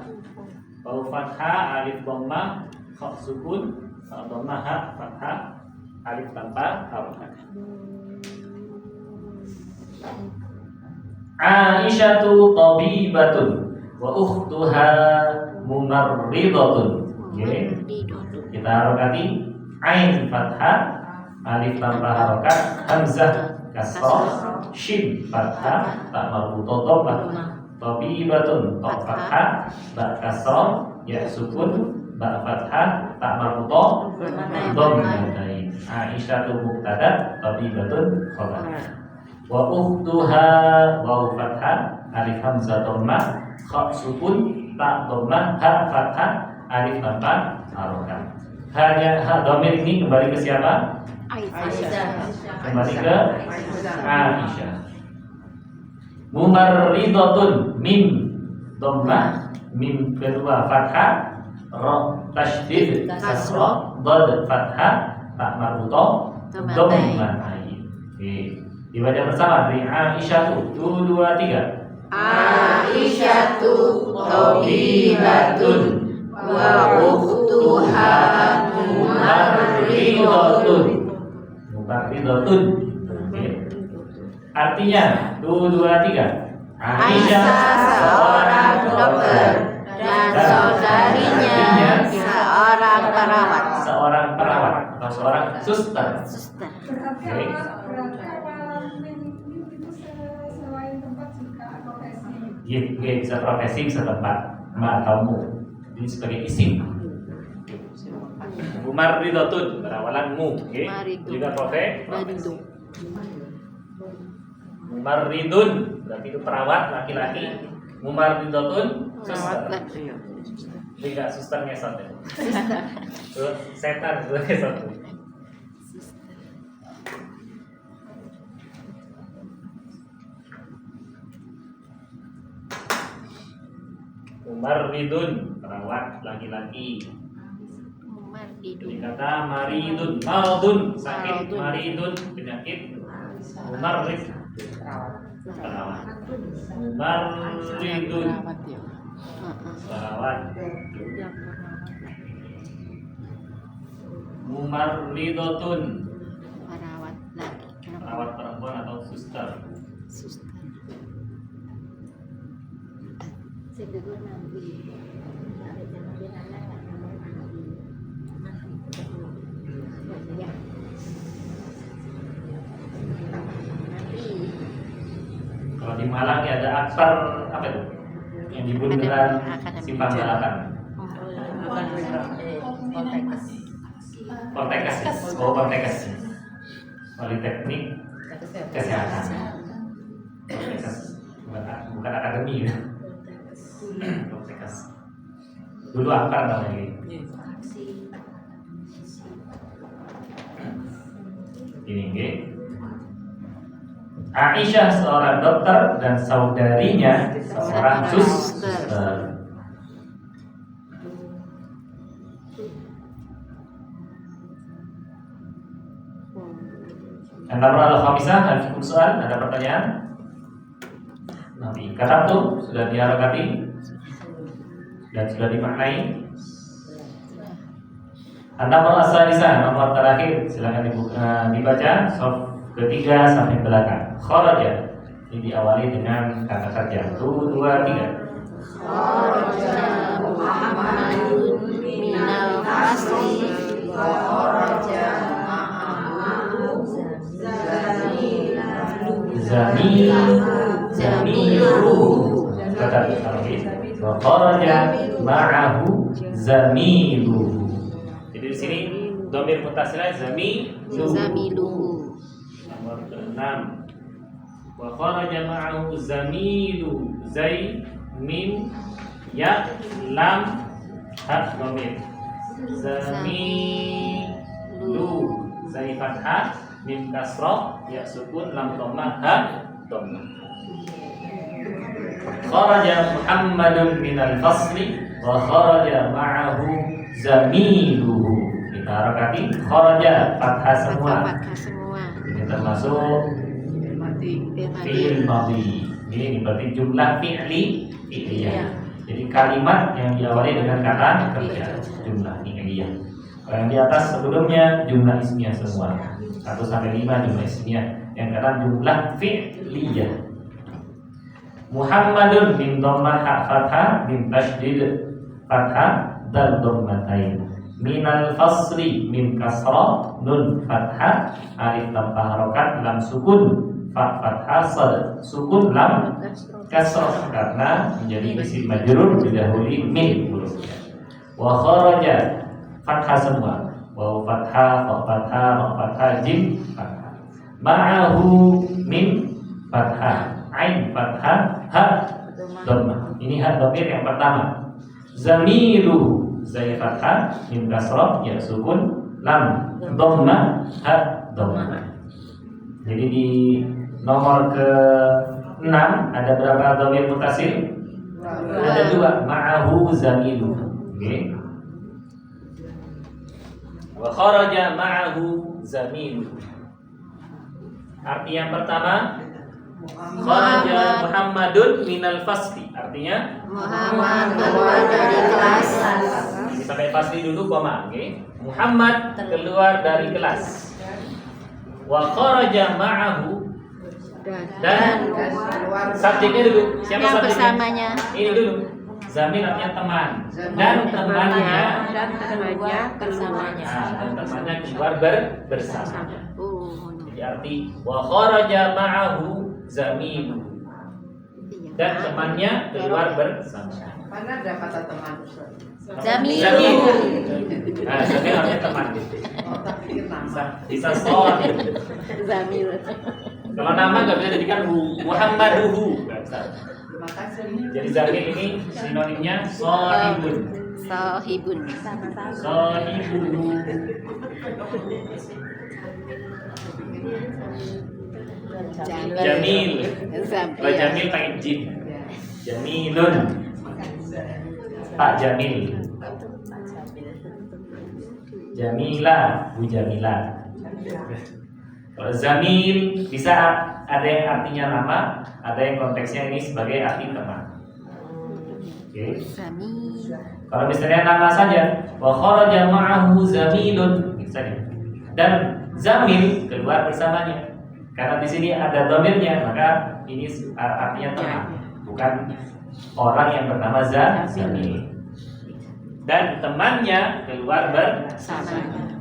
S1: Wau fathah alif dhamma kha sukun dhamma ha fathah alif tanpa harokat. Aisyatu tabibatun wa ukhtuha mumarridatun. Oke. Kita harokati ain fathah alif tanpa harokat, hamzah kasrah, shin fathah, tak marbutoh dhammah. Tabibatun ta fathah, ba kasrah, ya sukun, ba fathah, tak marbutoh dhammah. Aisyatu mubtada, tabibatun khabar. Wa ukhtuha waw fathah, alif hamzah dhammah, kha sukun, ta dhammah, ha fathah, alif tanpa harokat. Hanya dhamir ini kembali ke siapa?
S2: Aisyah.
S1: Kembali ke Aisyah. Mumarridatun mim dhammah, mim kedua fathah, ra tasydid kasrah, dad fathah, ta marbutoh dhammah. Oke. Dibaca bersama dari Aisyah 1 2 3.
S2: Aisyatu tabibatun wa ukhtuha mumarridatun.
S1: Mumarridatun. Oke. Artinya 1 2 3.
S2: Aisyah seorang dokter dan saudarinya seorang perawat.
S1: Seorang perawat atau seorang suster.
S2: Suster.
S3: Berarti
S1: Oke.
S3: itu selain tempat juga profesi.
S1: Iya, bisa profesi, bisa tempat, ma atau mu. Ini sebagai isim. Mumarridatun perawalan mu, oke. Juga profesi.
S2: Baridu.
S1: Mumarridun berarti itu perawat laki-laki. Mumarridatun suster.
S4: Perawat iya.
S1: Tidak suster ngesot ya. Setan itu ngesot. Mumarridun perawat laki-laki. Jadi kata maridun, maradun sakit, maridun penyakit, mumarrid perawat, mumarridun
S4: Perawat ya.
S1: perawat, mumarridotun
S4: Perawat laki.
S1: perawat perempuan atau suster.
S4: Suster.
S3: Sebelum nanti ada jenis anak ya.
S1: Kalau di Malang ya ada akbar apa itu? Yang di bundaran Simpang Balakan. Poltekkes. Oh, Poltekkes. Politeknik Kesehatan. Poltekkes. Bukan akademi ya. Poltekkes. Dulu akbar namanya gitu. Ini nggih. Aisyah seorang dokter dan saudarinya seorang suster. An-Namrah al-Khamisah, al-Fiqh soal, ada pertanyaan? Nanti kata tuh sudah diharakati dan sudah dimaknai. An-Namrah as-Salisah, nomor terakhir, silakan dibaca sof ketiga sampai belakang. Kharaja ini diawali dengan kata kerja. 1, 2, 3.
S2: Kharaja Muhammadun minal fasli wa kharaja ma'ahu
S1: zamiluhu. Kata Arabis. Wa kharaja ma'ahu zamiluhu. Jadi di sini dhamir muttasilnya
S4: Zamiluhu.
S1: Nomor ke-6. Wa kharaja ma'ahu zamilu zai mim ya lam ha dhamir. Zamilu zai fathah mim kasrah ya sukun lam dhammah ha dhammah. Kharaja Muhammadun minal fasli wa kharaja ma'ahu zamiluhu. Kita harakati kharaja fathah semua.
S4: Fathah semua.
S1: Ini termasuk fi'il madhi. Ini berarti jumlah fi'liyah. Jadi kalimat yang diawali dengan kata kerja, jumlah fi'liyah. Kalau yang di atas sebelumnya jumlah ismiyah semua. 1 sampai 5 jumlah ismiyah. Yang kata jumlah fi'liyah. Muhammadun min dhammah ha fathah min tasydid fathah dal dhammatain. Minal fasli min kasrah nun fathah alif tanpa harokat lam sukun fa fathah sad sukun lam kasrah karena menjadi isim majrur didahului min hurufnya. Wa kharaja fathah semua wa fathah fa fathah ra fathah jim fathah ma'ahu min fathah ain fathah ha dhammah. Ini ha dhamir yang pertama. Zamiluhu zai fathah mim kasrah ya sukun lam dhammah ha dhammah. Jadi di nomor ke-6 ada berapa dhamir muttasil? Ada 2, ma'ahu zamilu. Oke. Wa kharaja ma'ahu zamilu. Arti yang pertama kharaja Muhammadun minal fasli. Artinya
S2: Muhammad keluar dari kelas.
S1: ini sampai fasli dulu koma, oke. Muhammad keluar dari kelas. Wa kharaja ma'ahu dan subjeknya dulu. Siapa
S4: Yang
S1: subjeknya?
S4: bersamanya.
S1: Ini dulu. Zamil artinya teman dan temannya
S4: bersamanya.
S1: dan temannya keluar bersamanya.
S4: Oh,
S1: Jadi arti wa kharaja ma'ahu zamilu dan temannya keluar bersamanya.
S5: Mana ada kata teman?
S4: Zamilu.
S1: Nah, zamil artinya teman.
S5: Oh, tapi nama.
S1: Bisa soal.
S4: Zamilu.
S1: Kalau nama nggak bisa jadikan Muhammaduhu. Nggak bisa.
S5: Makasih.
S1: Jadi zamil ini sinonimnya sohibun.
S4: Sohibun.
S1: Sohibuhu. Jamil. Pak Jamil pakai jim. Jamilun. Pak Jamil. Jamila, Bu Jamila. Kalau zamil bisa ada yang artinya nama, ada yang konteksnya ini sebagai arti teman. Oke.
S4: Zamil.
S1: Kalau misalnya nama saja, wa kharaja ma'ahu zamilun misalnya. Dan zamil keluar bersamanya. Karena di sini ada dhamirnya, maka ini artinya teman, bukan orang yang bernama zamil. Dan temannya keluar bersamanya.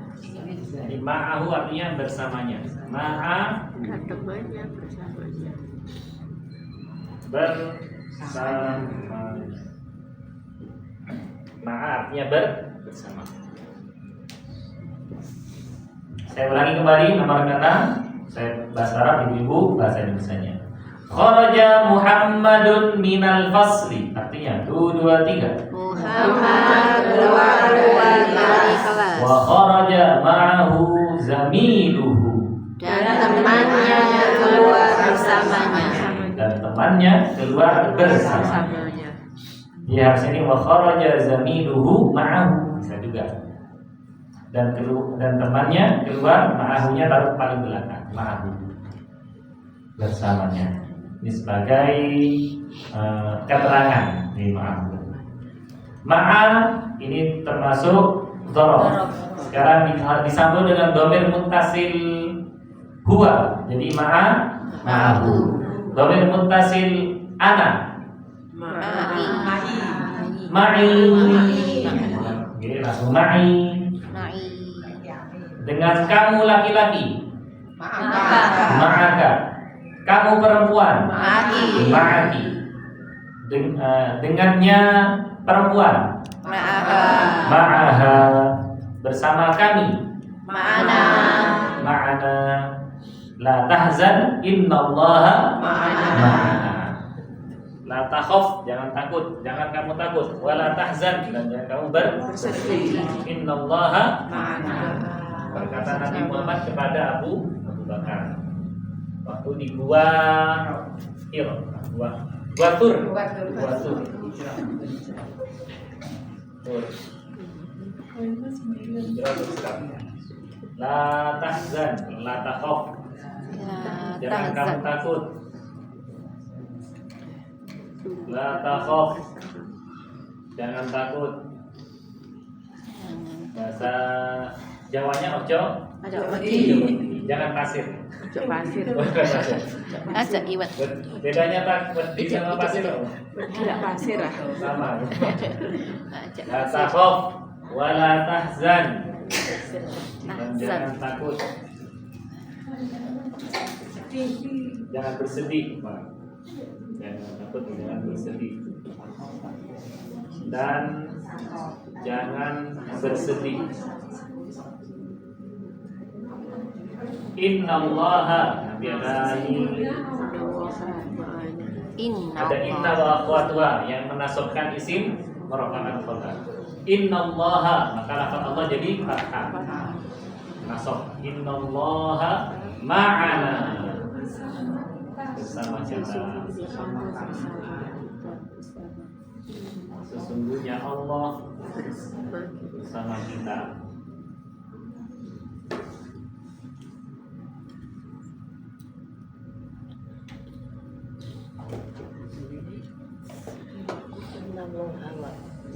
S1: Jadi ma'ahu artinya bersamanya. Ma'a
S4: Temannya bersamanya.
S1: bersama. Ma'a artinya bersama. Saya ulangi kembali nomor kata. Saya bahasa Arab, ibu-ibu bahasa Indonesianya. Kharaja Muhammadun minal fasli. Artinya 2, 2, 3.
S4: Muhammad keluar dari kelas.
S1: Wa kharaja ma'ahu zamiluhu.
S4: Dan temannya keluar bersamanya.
S1: Dan temannya keluar bersama. Di harus ini wa kharaja zamiluhu ma'ahu bisa juga. Dan temannya keluar, ma'ahunya taruh paling belakang, ma'ahu bersamanya. Ini sebagai keterangan di ma'ahu. Ma'a ini termasuk dhorob. Sekarang disambung dengan dhamir muttasil huwa. Jadi ma'a ma'ahu. Dhamir muttasil ana. Ma'i. Oke, langsung ma'i. Dengan kamu laki-laki. Ma'aka. Kamu perempuan. Ma'aki. Dengannya perempuan. Ma'aha. Bersama kami. Ma'ana. La tahzan innallaha ma'ana. La takhaf, jangan takut, jangan kamu takut. Wala tahzan, dan jangan kamu bersedih. Innallaha ma'ana. Berkata Nabi Muhammad kepada Abu Bakar waktu di gua Hira, gua Tur. La tahzan, la takhaf. Jangan kamu takut. La takhaf. Jangan takut. Bahasa Jawanya ojo. Jangan pasir.
S4: Aja iwat.
S1: Bedanya takut sama pasir.
S4: Tidak pasir lah.
S1: Sama. La takhaf wa la tahzan. Dan jangan takut. Jangan bersedih. Jangan takut, jangan bersedih. Dan jangan bersedih. Innallaha, Nabi ada inna wa akhwatuha yang menasabkan isim merupakan khabar. Innallaha, maka lafaz Allah jadi fathah. Nasab. Innallaha ma'ana. Bersama siapa? Sesungguhnya Allah bersama kita.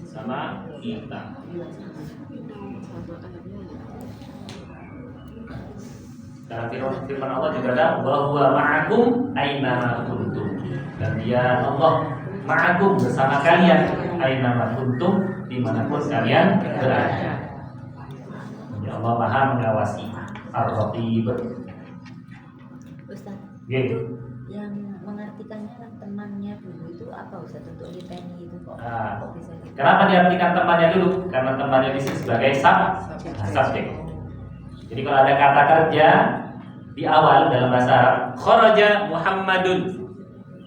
S1: Sama kita. Dalam firman Allah juga ada bahwa ma'akum aina kuntum. Dan dia Allah ma'akum bersama kalian aina kuntum dimanapun kalian berada. Ya Allah Maha mengawasi. Ar-Raqib.
S2: Ustaz,
S1: Gitu.
S2: yang mengartikannya temannya dulu itu apa Ustaz untuk liteni itu kok?
S1: Nah,
S2: Kok bisa gitu?
S1: kenapa diartikan temannya dulu? Karena temannya di sini sebagai subjek. Jadi kalau ada kata kerja di awal dalam bahasa Arab, kharaja Muhammadun.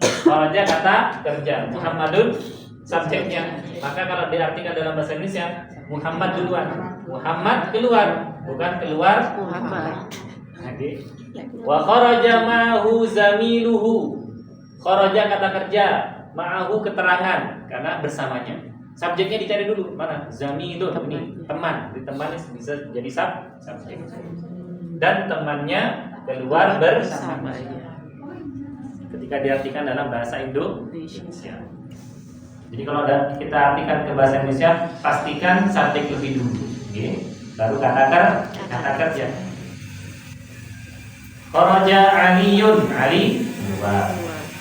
S1: Kharaja kata kerja, Muhammadun subjeknya. Maka kalau diartikan dalam bahasa Indonesia, Muhammad duluan. Muhammad keluar, bukan keluar
S4: Muhammad.
S1: Oke. Wa kharaja ma'hu zamiluhu. Kharaja kata kerja, ma'ahu keterangan karena bersamanya. Subjeknya dicari dulu, mana? Zamilun ini teman. Di teman bisa jadi subjek. Dan temannya keluar bersama. Ketika diartikan dalam bahasa Indonesia. Jadi kalau kita artikan ke bahasa Indonesia, pastikan subjek lebih dulu, okay? Baru kata kerja. Kharaja Aliyun, Ali keluar.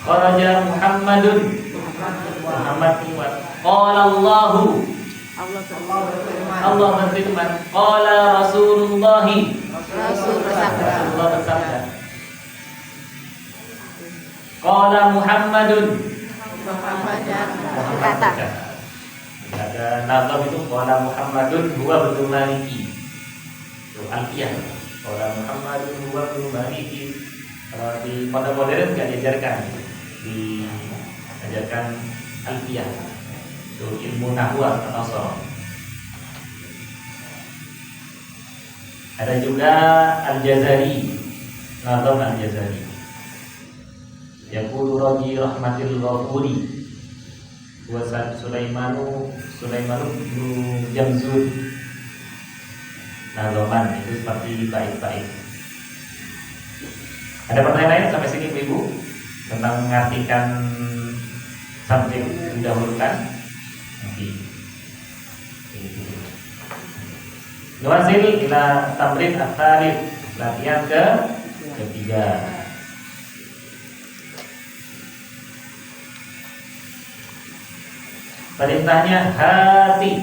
S1: Kharaja Muhammadun, Muhammad keluar. Qala Allahu, Allah berfirman. Qala Rasulullah, Rasulullah bersabda. Qala Muhammadun,
S4: Kata.
S1: Ada nazam itu qala Muhammadun huwa ibnu Maliki. Itu alfiyah. Qala Muhammadun huwa ibnu Maliki. Kalau di pondok modern enggak diajarkan. Diajarkan alfiyah. Itu ilmu nahwu atau sorof. Ada juga Al-Jazari, nazam Al-Jazari. Yaqulu raji rahmatil ghafuri wa Sulaimanu bin Jamzud. Nazaman itu seperti baik-baik. Ada pertanyaan lain sampai sini Ibu tentang mengartikan subjek didahulukan? Nanti. Nuwasil ila tamrin at-thalith, latihan ketiga. Perintahnya hati,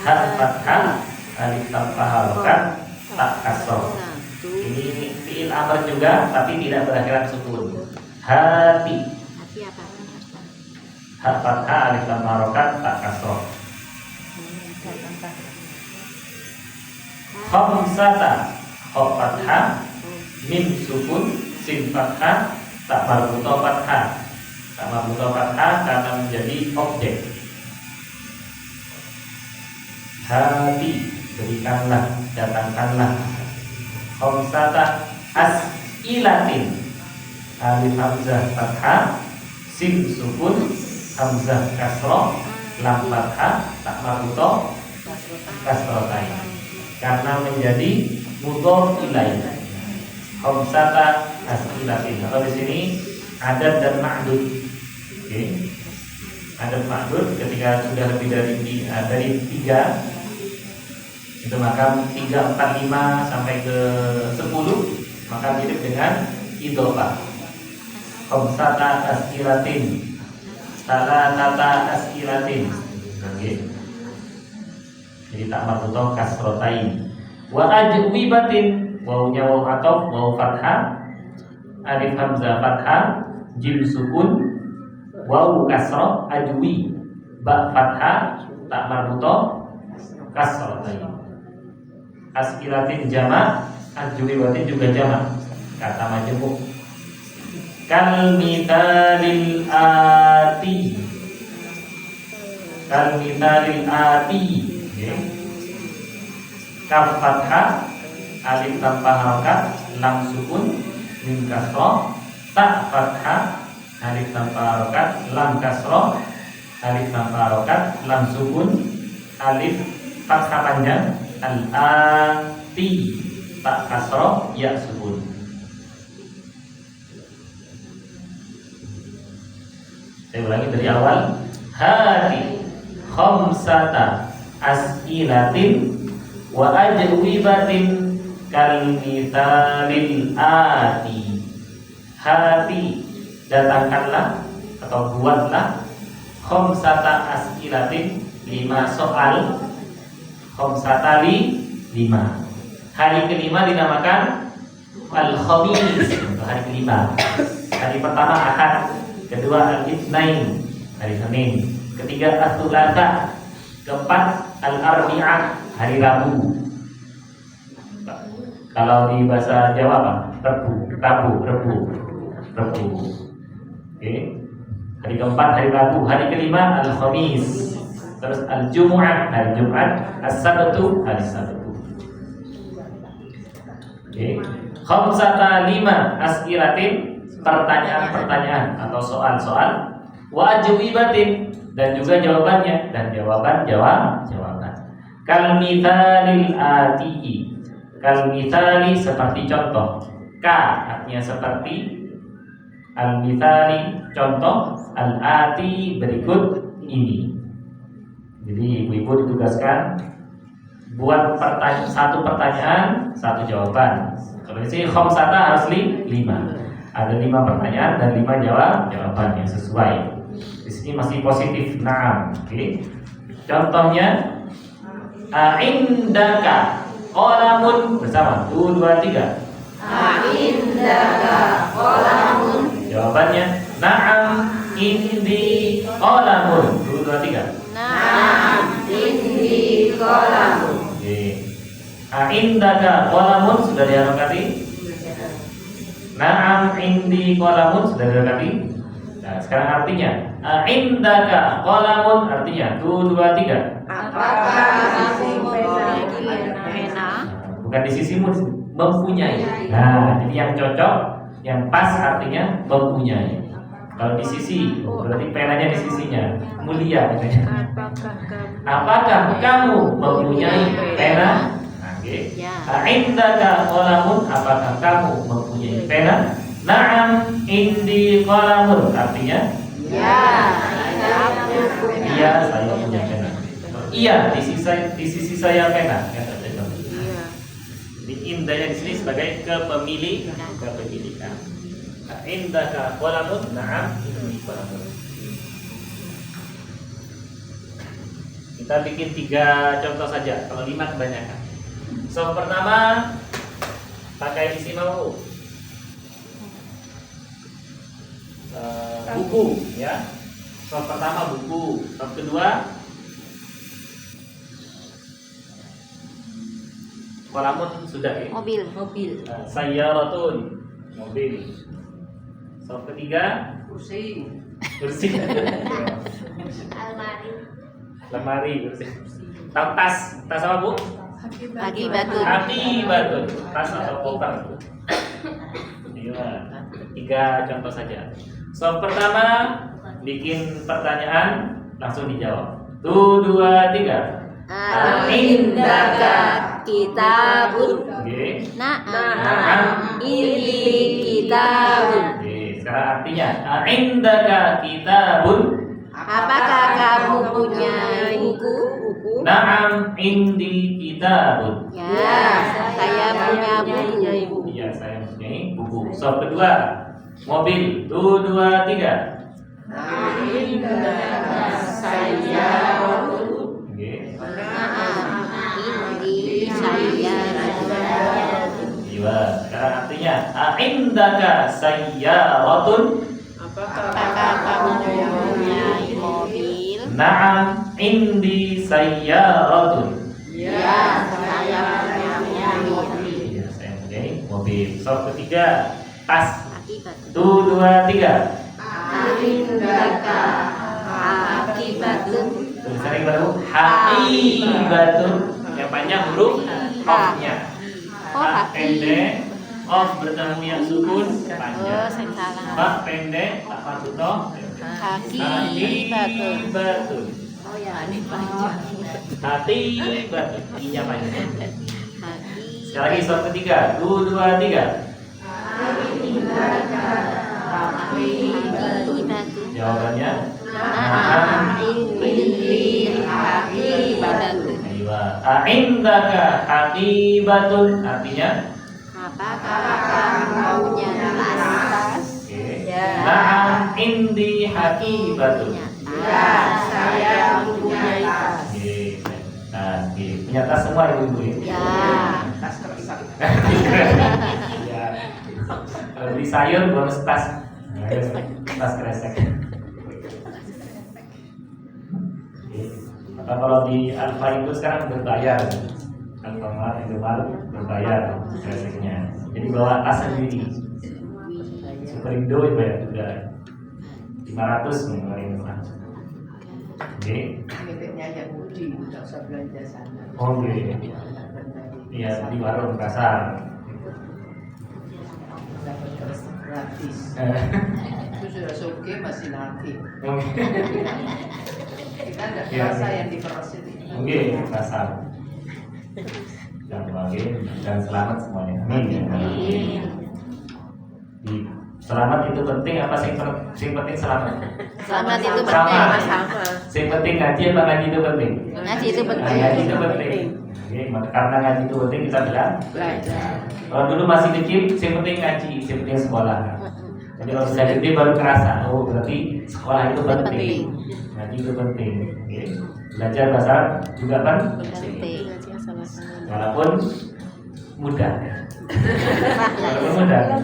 S1: hak fathah, alif tanpa harokat, tak kasroh. Ini fi'il amr juga, tapi tidak berakhiran sukun. Hati,
S3: Hati apa?
S1: hak fathah, alif tanpa harokat, tak kasroh. Khamsata, hak fathah, mim sukun, sin fathah, tak marbuto fathah. Tak marbuto fathah karena menjadi objek. Hati, berikanlah, datangkanlah. Khamsata as'ilatin, alif hamzah fathah, sin sukun, hamzah kasroh, lam fathah, tak marbuto kasrotain. Karena menjadi mudhof ilaih. Khamsata as'ilatin. Kalau di sini adad dan ma'dud. Oke. Adad ma'dud ketika sudah lebih dari 3 itu maka 3, 4, 5 sampai ke 10 maka mirip dengan idhofah. Khamsata as'ilatin, salatata as'ilatin. Oke. Jadi tak marbutoh kasrotain. Wa ajwibatin, wawunya waw ataf, waw fathah, alif hamzah fathah, jim sukun, waw kasroh, ajwi, ba fathah, tak marbutoh kasrotain. As'ilatin jama', ajwibatin juga jama', kata majemuk. Kal mithalil ati, kal mithalil ati. Kaf fathah, alif tanpa harokat, lam sukun, mim kasroh, ta fathah, alif tanpa harokat, lam kasroh, alif tanpa harokat, lam sukun, alif fathah panjang, al-ati, ta kasroh, ya sukun. Saya ulangi dari awal. Hati khamsata as'ilatin wa ajwibatin kal mithalil ati. Hati, datangkanlah atau buatlah khamsata as'ilatin, 5 soal. Khamsata li 5. Hari kelima dinamakan al-khamis, hari kelima. Hari pertama Ahad, kedua al-Itsnain, hari Senin, ketiga as-Tsulatsa, keempat al-Arbi'ah, hari Rabu. Kalau di bahasa Jawa apa? Rebu. Oke. Oke. Hari keempat hari Rabu, hari kelima Al-Khamis. Terus Al-Jumu'ah hari Jumat, As-Sabtu hari Sabtu. Oke. Khamsata 5 as'iratin, pertanyaan-pertanyaan atau soal-soal, wa ajwibatin, dan juga jawabannya, dan jawaban. Kal mithalil atihi, kal mithali seperti contoh, ka artinya seperti, al mithali contoh, al ati berikut ini. Jadi ibu-ibu ditugaskan buat satu pertanyaan, satu jawaban. Kalau di sini khamsata harus 5. Ada 5 pertanyaan dan 5 jawaban yang sesuai. Di sini masih positif. Naam. Oke. Contohnya indaka qalamun, bersama 2, 3.
S4: Indaka qalamun.
S1: Jawabannya na'am indi qalamun. 2, 3.
S4: Na'am indi qalamun.
S1: Oke. Indaka qalamun sudah diharokati. Na'am indi qalamun sudah diharokati. Nah, sekarang artinya indaka qalamun artinya 2, 3.
S4: Apakah kamu memiliki pena?
S1: Bukan di sisimu, mempunyai. Nah, jadi yang cocok, yang pas artinya mempunyai. Kalau di sisi, berarti penanya di sisinya, mulia katanya. Apakah kamu mempunyai pena? Oke. Indaka qalamun, apakah kamu mempunyai pena? Na'am indi qalamun, artinya
S4: Ya, saya punya.
S1: iya, saya punya pena. Iya, di sisi saya pena.
S4: Iya.
S1: Jadi indahnya di sini sebagai kepemilikan. Indaka qalamun, na'am indi qalamun. Kita bikin 3 contoh saja. Kalau 5 kebanyakan. So pertama pakai isi mau buku, ya. So pertama buku. So kedua qalamun sudah ya.
S4: Mobil.
S1: Sayyaratun, mobil. So ketiga kursi. Lemari, kursi. Tas apa Bu? Akibatun. Tas atau koper. Iya. 3 contoh saja. So pertama bikin pertanyaan langsung dijawab. 2, 3.
S4: Indaka kitabun.
S1: Oke.
S4: Na'am indi kitabun.
S1: Oke, sekarang artinya indaka kitabun.
S4: Apakah kamu punya buku?
S1: Na'am indi kitabun.
S4: Ya, saya punya buku.
S1: Iya, saya mempunyai buku. So kedua mobil. 2, 3. Oke.
S4: Na'am indi sayyaratun.
S1: Iya, sekarang artinya indaka sayyaratun.
S4: Apakah kamu mempunyai mobil?
S1: Na'am indi sayyaratun.
S4: Ya, saya punya mobil.
S1: Iya, saya mempunyai mobil. So ketiga tas.
S4: Akibat.
S1: 2, 3.
S4: Indaka akibatun.
S1: Tulisannya gimana Bu? Haqibatun. Yang panjang huruf of-nya. Pendek, of bertemu yang sukun panjang.
S4: Saya salah.
S1: Ba pendek, tak patuto.
S4: Akibatun.
S1: Haqibatun.
S4: Oh ya, ini panjang.
S1: Haqibatun. I-nya panjang.
S4: Hati.
S1: Sekali lagi soal ketiga. 2, 3.
S4: Akibatun.
S1: Jawabannya
S4: Na'am indi akibatun.
S1: Indaka haqibatun artinya
S4: Apakah kamu punya tas?
S1: oke.
S4: Ya.
S1: Na'am indi haqibatun.
S4: Ya, saya punya tas.
S1: Oke. Nah, oke. Punya tas semua ibu-ibu ya?
S4: Ya.
S5: Tas keresak.
S1: Ya. Kalau beli sayur bonus tas. Nah, tas kresek. Oke. Maka kalau di Alfa itu sekarang berbayar. Alfamart itu baru berbayar kreseknya. Jadi bawa tas sendiri. Superindo bayar juga. 500 mungkin. Oke.
S5: Miliknya Yahudi, tidak usah belanja sana.
S1: Oke. Iya, di warung kasar.
S5: Dapat gratis. Itu sudah soge masih nanti. Kita ada rasa yang diperas itu.
S1: Oke, kasar. Dan bagi dan selamat semuanya. Amin. Selamat itu penting apa sing penting selamat?
S4: Selamat itu penting.
S1: Sama.
S4: Sama.
S1: Sing penting ngaji apa ngaji itu penting?
S4: Ngaji itu penting.
S1: Ngaji itu penting. Oke, karena ngaji itu penting kita bilang
S4: Belajar.
S1: kalau dulu masih kecil, sing penting ngaji, sing penting sekolah. Jadi kalau sudah gede baru kerasa, oh berarti sekolah itu penting. Ngaji itu penting. Oke. Belajar bahasa juga penting. Walaupun mudah. Walaupun mudah.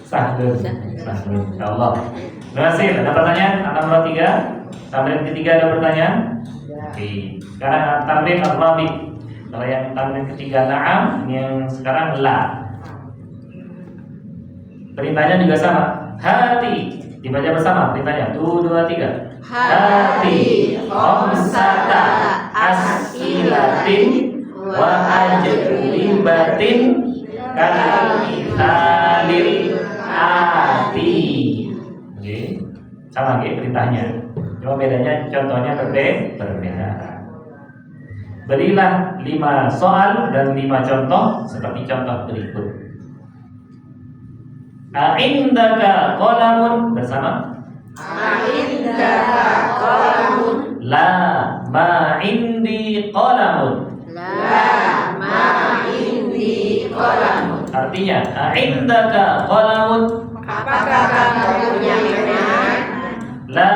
S1: Sahlun. Insyaallah. Terima kasih. Ada pertanyaan? Anak nomor 3. Tamrin ketiga ada pertanyaan? Oke. Sekarang tamrin al-rabi. Kalau yang tamrin ketiga na'am, yang sekarang la. Perintahnya juga sama. Hati. Dibaca bersama perintahnya. 1, 2, 3. Hati. Khamsata as'ilatin wa ajribatin kamithalil ati. Oke. Sama kayak perintahnya. Cuma bedanya contohnya berbeda. Berilah 5 soal dan 5 contoh seperti contoh berikut. A'indaka qalamun bersama.
S4: A'indaka qalamun.
S1: La ma indi qalamun.
S4: La ma indi qalamun.
S1: Artinya a'indaka qalamun.
S4: Apakah kamu punya pena?
S1: La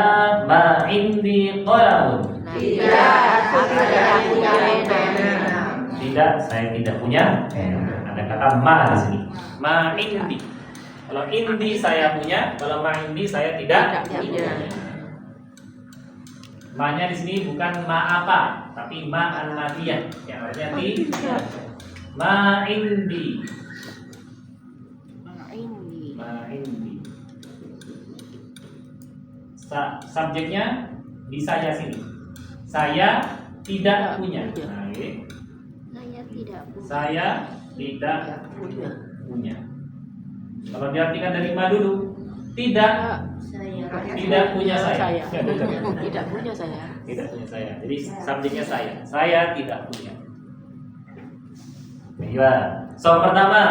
S1: ma indi qalamun.
S4: Tidak, aku tidak punya pena.
S1: Tidak, saya tidak punya. Ada kata ma di sini. Ma indi. Kalau indi saya punya, kalau ma indi saya tidak punya. Ma-nya di sini bukan ma apa, tapi ma an-nafiyah. Yang artinya tidak. Ma indi. Ma indi. Subjeknya di saya sini. Saya tidak punya. Nah, ini. Saya tidak punya. Kalau diartikan dari ma dulu, tidak punya saya.
S4: Tidak punya saya.
S1: Tidak punya saya. Jadi subjeknya saya. Saya tidak punya. Iya. Soal pertama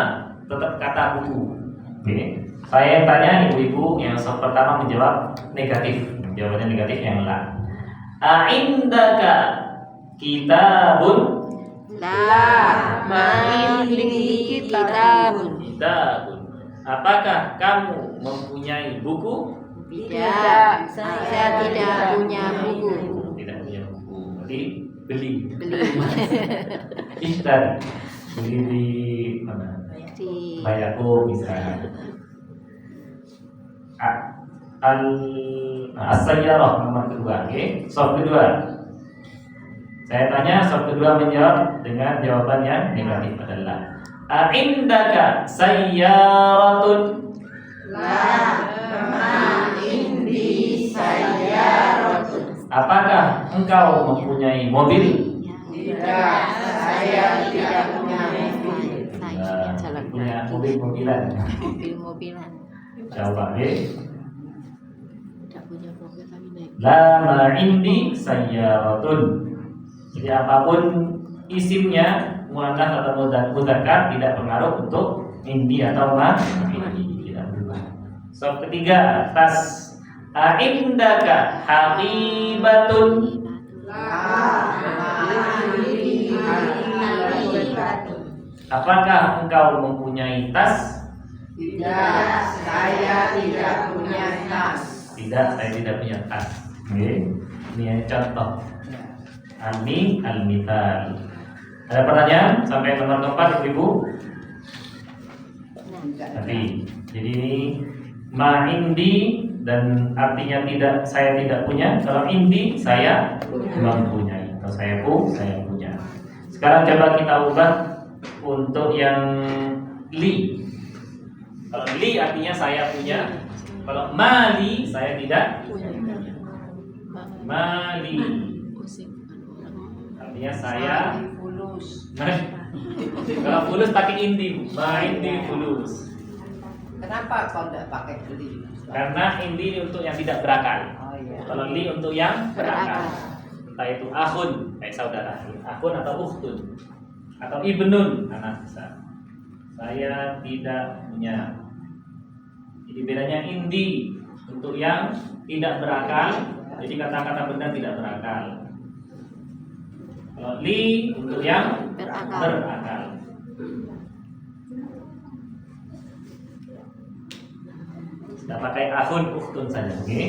S1: tetap kata buku. Oke. Saya tanya ibu-ibu yang soal pertama menjawab negatif. Jawabannya negatif yang la. A'indaka kitabun?
S4: La ma indi kitabun.
S1: Kitabun. Apakah kamu mempunyai buku?
S4: Tidak, saya tidak punya buku.
S1: Tidak punya buku. Berarti beli.
S4: Beli
S1: Ishtari. Beli di mana?
S4: di
S1: Bayako misalnya. As-sayyarah nomor kedua. Oke. Soal kedua. Saya tanya, soal kedua menjawab dengan jawaban yang negatif adalah A'indaka sayyaratun?
S4: La ma indi sayyaratun.
S1: Apakah engkau mempunyai mobil?
S4: Tidak, saya tidak punya mobil.
S1: Punya mobil-mobilan.
S4: Mobil-mobilan.
S1: Jawab ya.
S4: Tidak punya mobil kami naik.
S1: La ma indi sayyaratun. Jadi apapun isimnya muannats atau mudzakkar tidak pengaruh untuk indi atau ma indi, tidak berubah. Soal ketiga, tas. A'indaka haqibatun? Apakah engkau mempunyai tas?
S5: Tidak, saya tidak punya tas.
S1: Tidak, saya tidak punya tas. Oke. Ini yang contoh. Ani al-mithal. Ada pertanyaan sampai nomor keempat, Ibu? Tapi jadi ini ma indi dan artinya tidak, saya tidak punya. Kalau indi saya mempunyai atau saya punya. Sekarang coba kita ubah untuk yang li. Kalau li artinya saya punya. Kalau mali saya tidak. Mali artinya saya.
S5: Fulus.
S1: Kalau fulus pakai indi, ma indi fulus.
S5: Kenapa kau tidak pakai beli?
S1: Karena indi ini untuk yang tidak berakal.
S5: Oh iya.
S1: Kalau li untuk yang berakal.
S4: Berakal.
S1: Entah itu akhun, kayak saudara, akhun atau ukhtun, atau ibnun, anak besar. Saya tidak punya. Jadi bedanya indi untuk yang tidak berakal. Jadi kata-kata benda tidak berakal. Kalau li untuk yang berakal. Kita pakai akhun ukhtun saja, oke?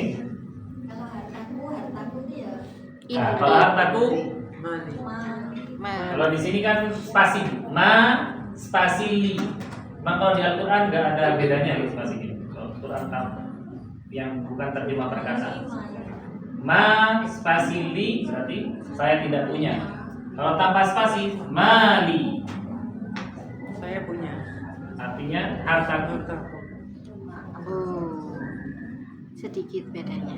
S2: Kalau hartaku dia
S1: Nah, kalau hartaku, kalau di sini kan spasi ma spasi li. Memang kalau di Al-Quran nggak ada bedanya ya spasi ini. Kalau Al-Quran yang bukan terjemah perkasa. Ma spasi li berarti saya tidak punya. Kalau tanpa spasi mali
S4: Saya punya.
S1: artinya hartaku.
S4: Oh, sedikit bedanya.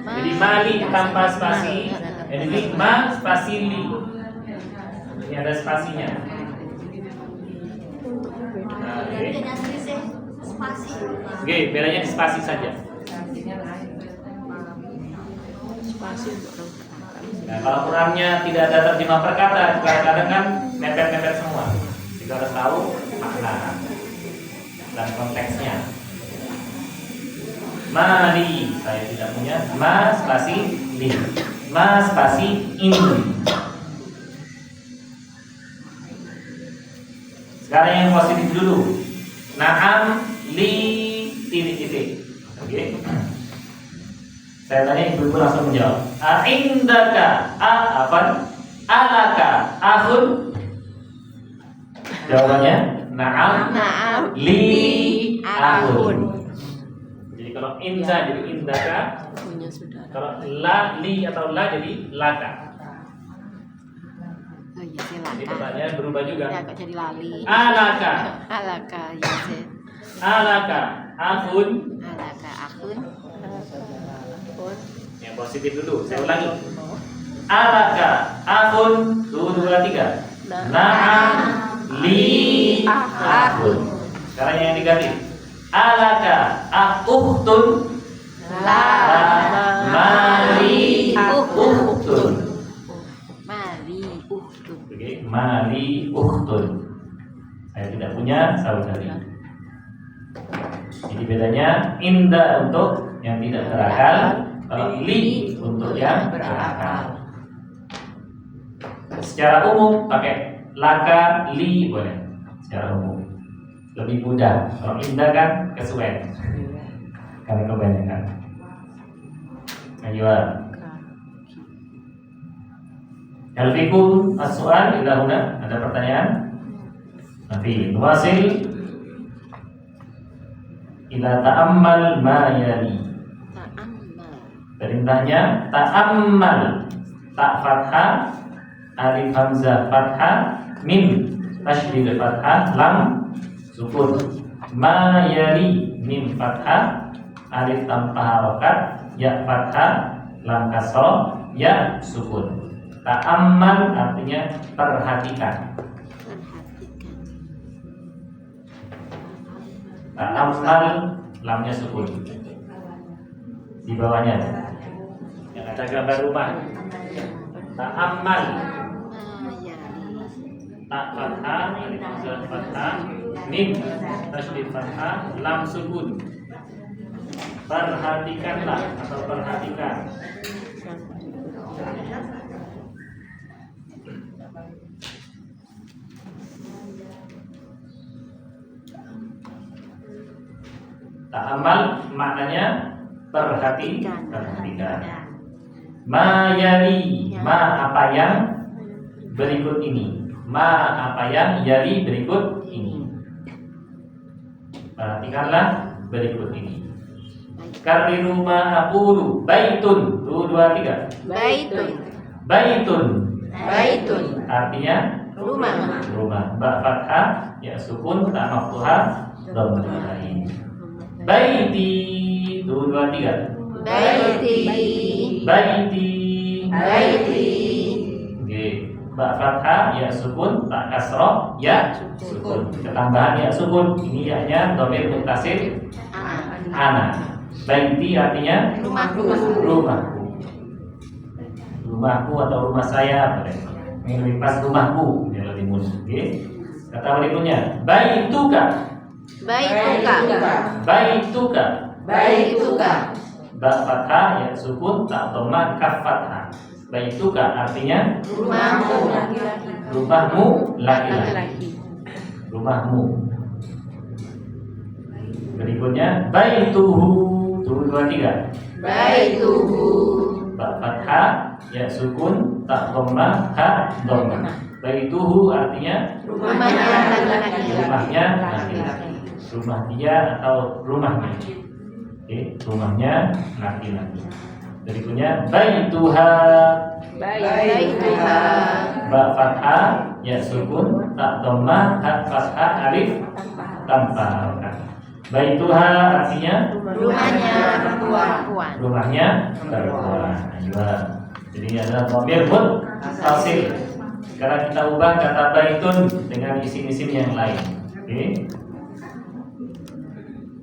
S1: Jadi mali tanpa spasi, jadi ma spasi li. Ini ada spasinya. Nah, oke.
S2: bedanya selisih spasi.
S1: Oke, bedanya di spasi saja.
S4: Spasi untuk orang berakal.
S1: Nah, kalau Qurannya tidak ada terjemah perkata, kadang-kadang kan mepet-mepet semua. Kita harus tahu makna dan konteksnya. Mali, saya tidak punya. Ma spasi li. Ma spasi ini. Sekarang yang positif dulu. Naam li titik-titik. Oke. Saya tanya ibu-ibu langsung menjawab. Aindaka afan alaka akhun. Jawabannya naam
S4: Naam
S1: li akhun.
S4: akhun.
S1: Jadi kalau inda jadi indaka,
S4: Punya saudara.
S1: kalau la li atau la jadi laka.
S4: Oh iya, saya
S1: Jadi
S4: laka.
S1: pertanyaan berubah juga.
S4: Ya, kok jadi lali.
S1: Alaka,
S4: Alaka, ya saya.
S1: alaka akhun.
S4: Alaka akhun.
S1: Yang positif dulu, saya ulangi. Alaka akhun 2 3. Naam li akhun. Sekarang yang negatif. Alaka ukhtun.
S4: La
S1: Mali ukhtun.
S4: Mali uhtun.
S1: Oke, mali ukhtun. Saya tidak punya saudari. Jadi bedanya inda untuk yang tidak berakal, kalau li untuk yang berakal. Secara umum pakai laka li boleh. Secara umum lebih mudah. Kalau inda kan kesuwen. Karena kebanyakan. Ayo. Hal fikum as-su'al ila huna? Ada pertanyaan? Nanti nuwasil ila ta'ammal ma yali.
S4: Ta'ammal.
S1: Perintahnya ta'ammal, ta fathah, alif hamzah fathah, mim tasydid fathah, lam sukun. Ma yali, mim fathah, alif tanpa harokat, ya fathah, lam kasroh, ya sukun. Ta'ammal artinya perhatikan.
S4: Perhatikan.
S1: Ta'ammal lamnya sukun. Di bawahnya yang ada gambar rumah. Ta'ammal,
S4: Mayali.
S1: ta fathah, alif hamzah fathah, mim tasydid fathah, lam sukun. Perhatikanlah atau perhatikan. Ta'amal maknanya perhatikan. Ma yali, ma apa yang berikut ini. Ma apa yang yali berikut ini. Perhatikanlah berikut ini. Kariru ma aqulu baitun. 2 3.
S4: Baitun.
S1: Baitun.
S4: Baitun.
S1: artinya
S4: Rumah.
S1: rumah. Ba fathah ya sukun ta maftuhah dhammah lain. Baiti 2 2 3.
S4: Baiti.
S1: Baiti.
S4: Baiti.
S1: Oke. Ba fathah ya sukun ta kasrah ya sukun. Ketambahan ya sukun. Ini ya-nya dhamir muttasil ana. Baiti artinya
S4: Rumahku.
S1: rumahku. Rumahku atau rumah saya, ini lebih pas rumahku, ini lebih mudah. Oke. Kata berikutnya, baituka.
S4: Baituka.
S1: Baituka.
S4: Baituka.
S1: Ba fathah ya sukun ta dhamma kaf fathah. Baituka artinya
S4: Rumahmu.
S1: rumahmu laki-laki. Rumahmu. Berikutnya, baituhu 2 2 3.
S4: Baituhu.
S1: Ba fathah ya sukun ta dhamma ha dhamma. Baituhu artinya
S4: Rumahnya laki-laki.
S1: rumahnya laki-laki. Rumah dia atau rumahnya. Oke, rumahnya laki-laki. Berikutnya baituha.
S4: Baituha.
S1: Ba fathah ya sukun ta dhamma ha fathah alif tanpa harokat. Baituha artinya
S4: Rumahnya perempuan.
S1: rumahnya perempuan. Ayo. Jadi adalah dhamir muttasil. Sekarang kita ubah kata baitun dengan isim-isim yang lain. Oke.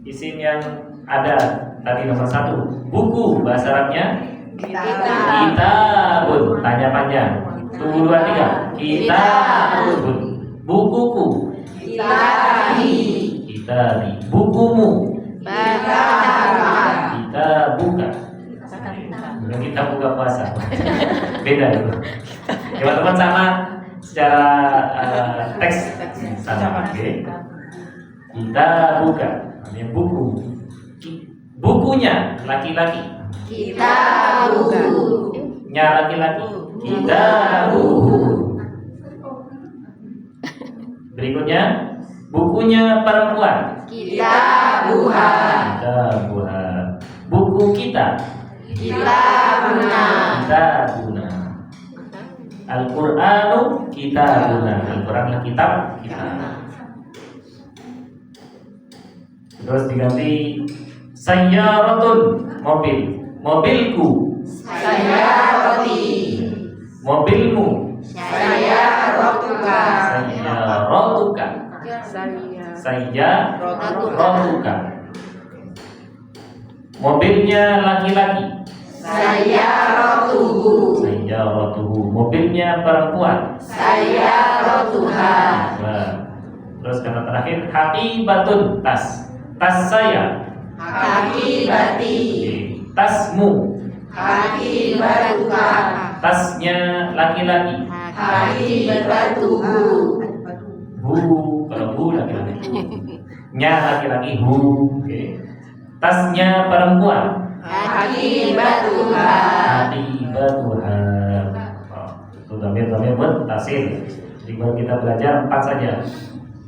S1: Isim yang ada tadi nomor 1 buku, bahasa Arabnya kitabun. Tanya panjang. 2 2 3. Kitabun. Bukuku.
S4: Kitabi.
S1: Kitabi. Bukumu.
S4: Batabuka.
S1: Kita buka. Bukan kita buka puasa. Beda itu. Teman-teman sama secara teks sama. Oke. Kita buka. Ini buku. Bukunya laki-laki.
S4: Kitabu.
S1: Nya laki-laki. Kita buku. Berikutnya bukunya perempuan.
S4: Kitabuha.
S1: Kita buha. Buku kita.
S4: Kitabuna.
S1: Kita guna. Al-Qur'anu kitabuna. Al-Qur'an adalah kitab kita. Terus diganti sayyaratun, mobil. Mobilku.
S4: Sayyarati.
S1: Mobilmu.
S4: Sayyaratuka.
S1: Sayyaratuka. Sayyaratuka. Mobilnya laki-laki.
S4: Sayyaratuhu.
S1: Sayyaratuhu. Mobilnya perempuan.
S4: Sayyaratuha.
S1: Nah, terus kata terakhir haqibatun, tas. Tas saya.
S4: Hakibati.
S1: Tasmu.
S4: Hakibatuka.
S1: Tasnya laki-laki.
S4: Hakibatuhu.
S1: Hu, kalau hu laki-laki. Nya laki-laki hu. Oke. Tasnya perempuan.
S4: Hakibatuha.
S1: Hakibatuha. Oh, itu dhamir muttasil. Jadi buat kita belajar 4 saja.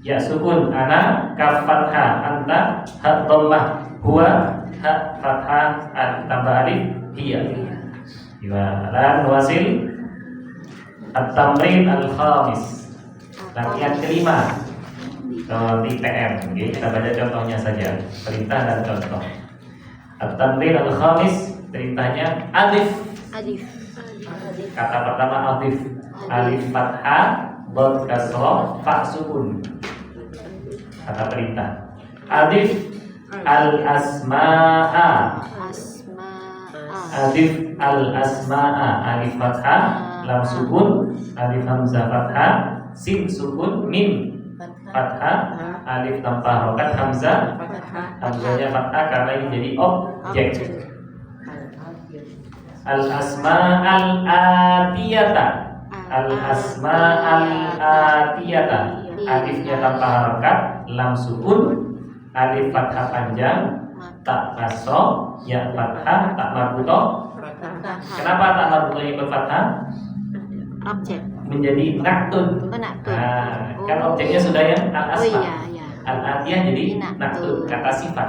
S1: Ya sukun ana, kaf fathah anta, ha dhammah huwa, ha fathah tambah alif hiya. Gimana? Nuwasil at-tamrin al-khamis. Latihan kelima. Di PM. Oke, kita baca contohnya saja. Perintah dan contoh. At-tamrin al-khamis, perintahnya alif.
S4: Alif.
S1: Kata pertama alif. Alif fathah, dot kasroh, fa sukun. Kata perintah. Alif al-asma'a.
S4: Asma'a.
S1: Alif al-asma'a. Alif fathah, lam sukun, alif hamzah fathah, sin sukun, mim fathah, alif tanpa harokat, hamzah, hamzahnya fathah karena ini jadi objek. Al-asma al-atiyata. Al-asma al-atiyata. Alifnya tanpa harokat, lam sukun, alif fathah panjang, tak kasroh, ya fathah, tak marbutoh. Kenapa tak marbutohnya ikut fathah?
S4: Objek.
S1: Menjadi naktun.
S4: Naktun.
S1: Nah, kan objeknya sudah ya al-asma.
S4: Oh iya, iya.
S1: Al-atiyah jadi naktun, kata sifat.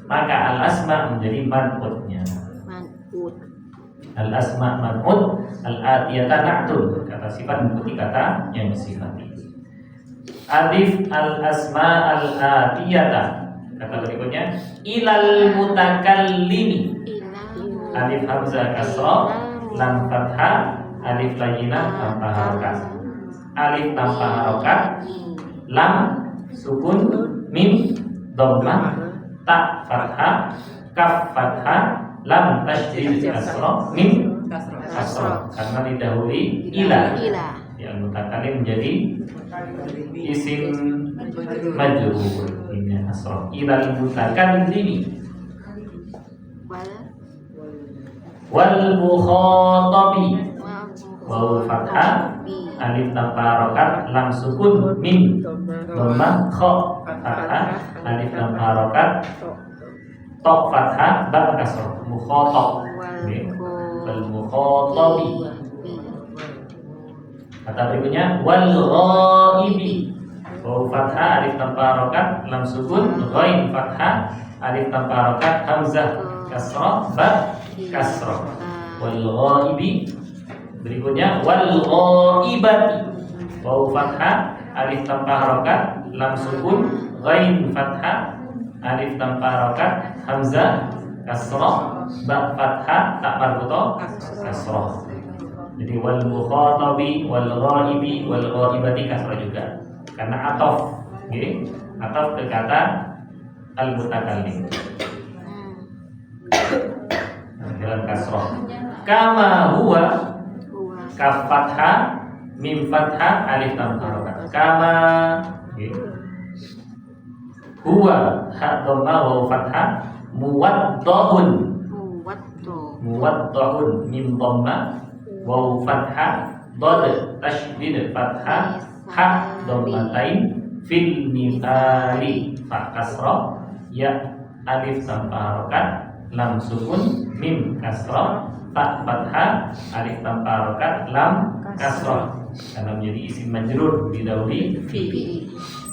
S1: Maka al-asma menjadi man'utnya.
S4: Man'ut.
S1: Al-asma man'ut, al-atiyata na'tun. Kata sifat mengikuti kata yang disifati. Adif al-asma al-atiyata. Kata berikutnya ilal mutakallimi. Alif hamzah kasrah, lam fathah, alif layyinah tanpa harokat. Alif tanpa harokat, lam sukun, mim dhammah, ta fathah, kaf fathah, lam tasydid kasrah, mim kasrah. Karena didahului ila. Yang mutakallim menjadi isim majrur, mimnya kasrah. Ilal mutakallimi. Wal mukhatabi. Waw fathah, alif tanpa harokat, lam sukun, mim dhammah, kha fathah, alif tanpa harokat, ta fathah, ba kasrah. Mukhatab. Wal mukhatabi. Kata berikutnya wal ghaibi. Waw fathah, alif tanpa harokat, lam sukun, ghain fathah, alif tanpa harokat, hamzah kasrah, ba kasrah. Wal ghaibi. Berikutnya wal ghaibati. Waw fathah, alif tanpa harokat, lam sukun, ghain fathah, alif tanpa harokat, hamzah kasrah, ba fathah, ta marbutoh kasrah. Jadi wal mukhatabi, wal ghaibi, wal ghaibati kasrah juga. Karena atof, okay? Atof ke kata al mutakallim. Dalam kasrah. Kama huwa, kaf fathah, mim fathah, alif tanpa harokat. Kama, okay. Huwa, ha dhamma, waw fathah, muwaddahun. Muwaddahun, mim dhamma, waw fathah, dad tasydid fathah, ha dhammatain, fil mithali, fa kasrah, ya alif tanpa harokat, lam sukun, mim kasrah, ta fathah, alif tanpa harokat, lam kasrah. Karena menjadi isim majrur didahului fi.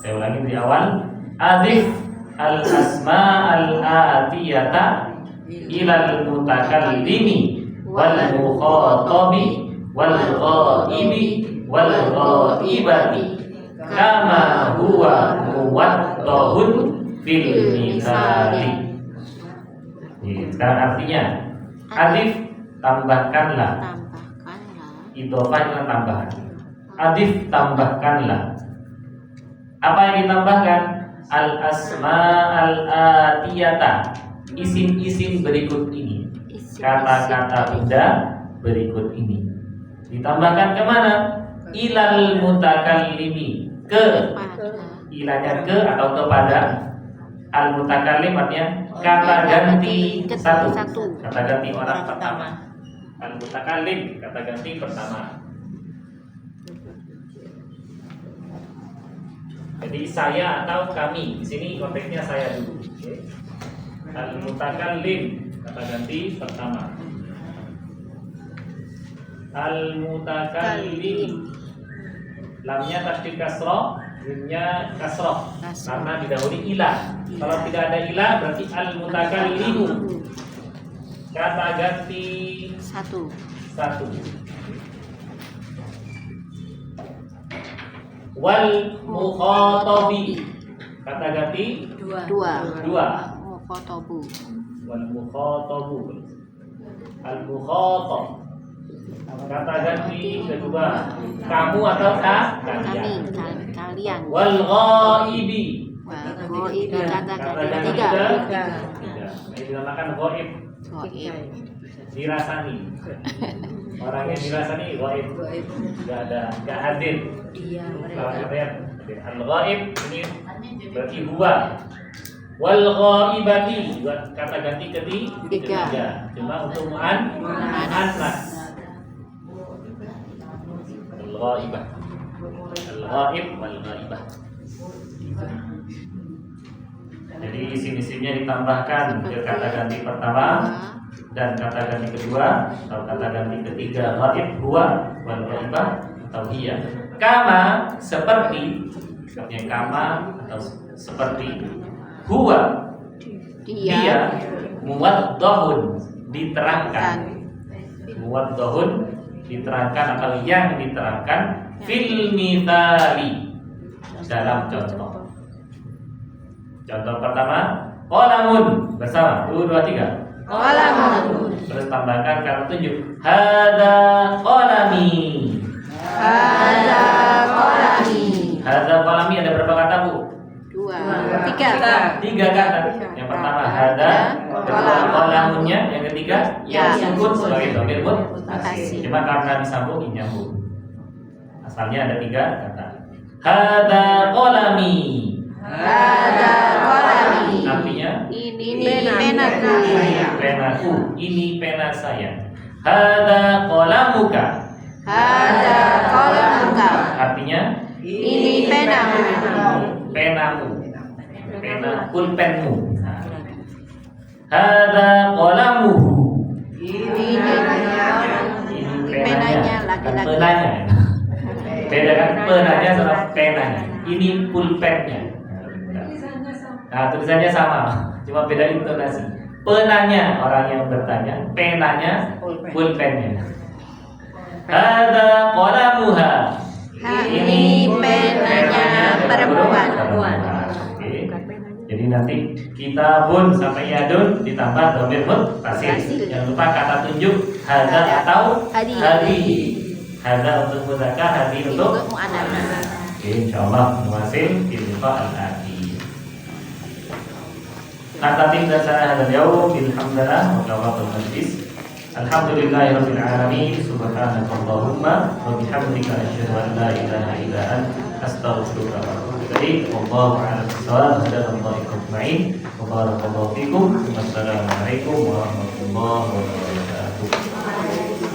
S1: Saya ulangi di awal. Adif al-asma al-atiyata ilal mutakallimi wal mukhatabi wal ghaibi wal ghaibati kama huwa muwaddahun fil mithali. Sekarang artinya adif tambahkanlah. Idhofah dengan tambahan. Adif tambahkanlah. Apa yang ditambahkan? Al-asma al-atiyata. Isim-isim berikut ini. Kata-kata benda berikut ini. Ditambahkan kemana? Ilal mutakallimi. Ke. Ilahnya ke atau kepada. Al-mutakallim artinya kata ganti satu. Kata ganti orang pertama. Al-mutakallim kata ganti pertama. Jadi saya atau kami. Di sini konteksnya saya dulu. Okay. Al-mutakallim kata ganti pertama. Al-mutakallim. Lamnya tasydid kasrah, mimnya kasrah. Karena didahului ilah. Kalau tidak ada ilah berarti al-mutakallimu. Kata ganti satu. Wal mukhatabi. Kata ganti dua.
S4: Mukhatabu.
S1: Wal mukhatabu. Al mukhatab. Kata ganti kedua. Kamu atau kalian. Wal ghaibi.
S4: Kata ganti
S1: tiga.
S4: ketiga.
S1: Ini dinamakan ghaib. Dirasani. Orang yang dirasani ghaib. Enggak hadir. Al-ghaib ini berarti huwa. Wal ghaibati kata ganti ketiga. Cuma untuk muannas. Al-ghaibah. Al-ghaib wal ghaibah. Jadi isim-isimnya ditambahkan ke kata ganti pertama dan kata ganti kedua atau kata ganti ketiga. Ghaib, huwa, wal ghaibah atau hiya. Kama seperti, artinya kama atau seperti. Huwa dia muwaddahun diterangkan. muwaddahun diterangkan atau yang diterangkan fil mithali dalam contoh. Contoh pertama, qalamun bersama 1 2 3.
S4: Qalamun.
S1: Terus tambahkan kata tunjuk. Hadza qalami.
S4: Hadza qalami.
S1: Hadza qalami ada berapa kata, Bu?
S4: 2 3
S1: Tiga kata. Yang pertama hadza, kedua qalamunnya, yang ketiga
S4: Ya.
S1: sukun sebagai dhamir
S4: Mutasi.
S1: cuma karena disambung nyambung. Asalnya ada 3 kata. Hadza qalami.
S4: Hadza qalami.
S1: Artinya
S4: Ini penaku.
S1: penaku, ini pena saya. Hadza qalamuka.
S4: Hadza qalamuka.
S1: Artinya
S4: Ini penamu.
S1: penamu. Pena pulpenmu. Nah. Hadza qalamuhu.
S4: Ini
S1: Ini
S4: penanya laki-laki.
S1: Penanya. Beda kan penanya sama penanya. Ini pulpennya. Nah, tulisannya sama, cuma beda intonasi. Penanya orang yang bertanya, penanya pulpennya. Hadza qalamuha.
S4: Ini penanya perempuan.
S1: Oke. Jadi nanti kitabun sampai yadun ditambah dhamir muttasil. Jangan lupa kata tunjuk hadza atau hadhihi. Hadza untuk mudzakkar, hadhihi untuk
S4: muannats.
S1: Oke, insyaallah nuwasil fil liqa al-ati. Natatim dasana hadal yaum bilhamdulillah wa kawatul majlis. Alhamdulillahirabbil alamin. Subhanakallahumma wa bihamdika asyhadu an la ilaha illa anta astaghfiruka wa atubu ilaik. Wallahu a'lam bishawab. Hadallahi ajma'in. Wa barakallahu fikum. Wassalamu alaikum warahmatullahi wabarakatuh.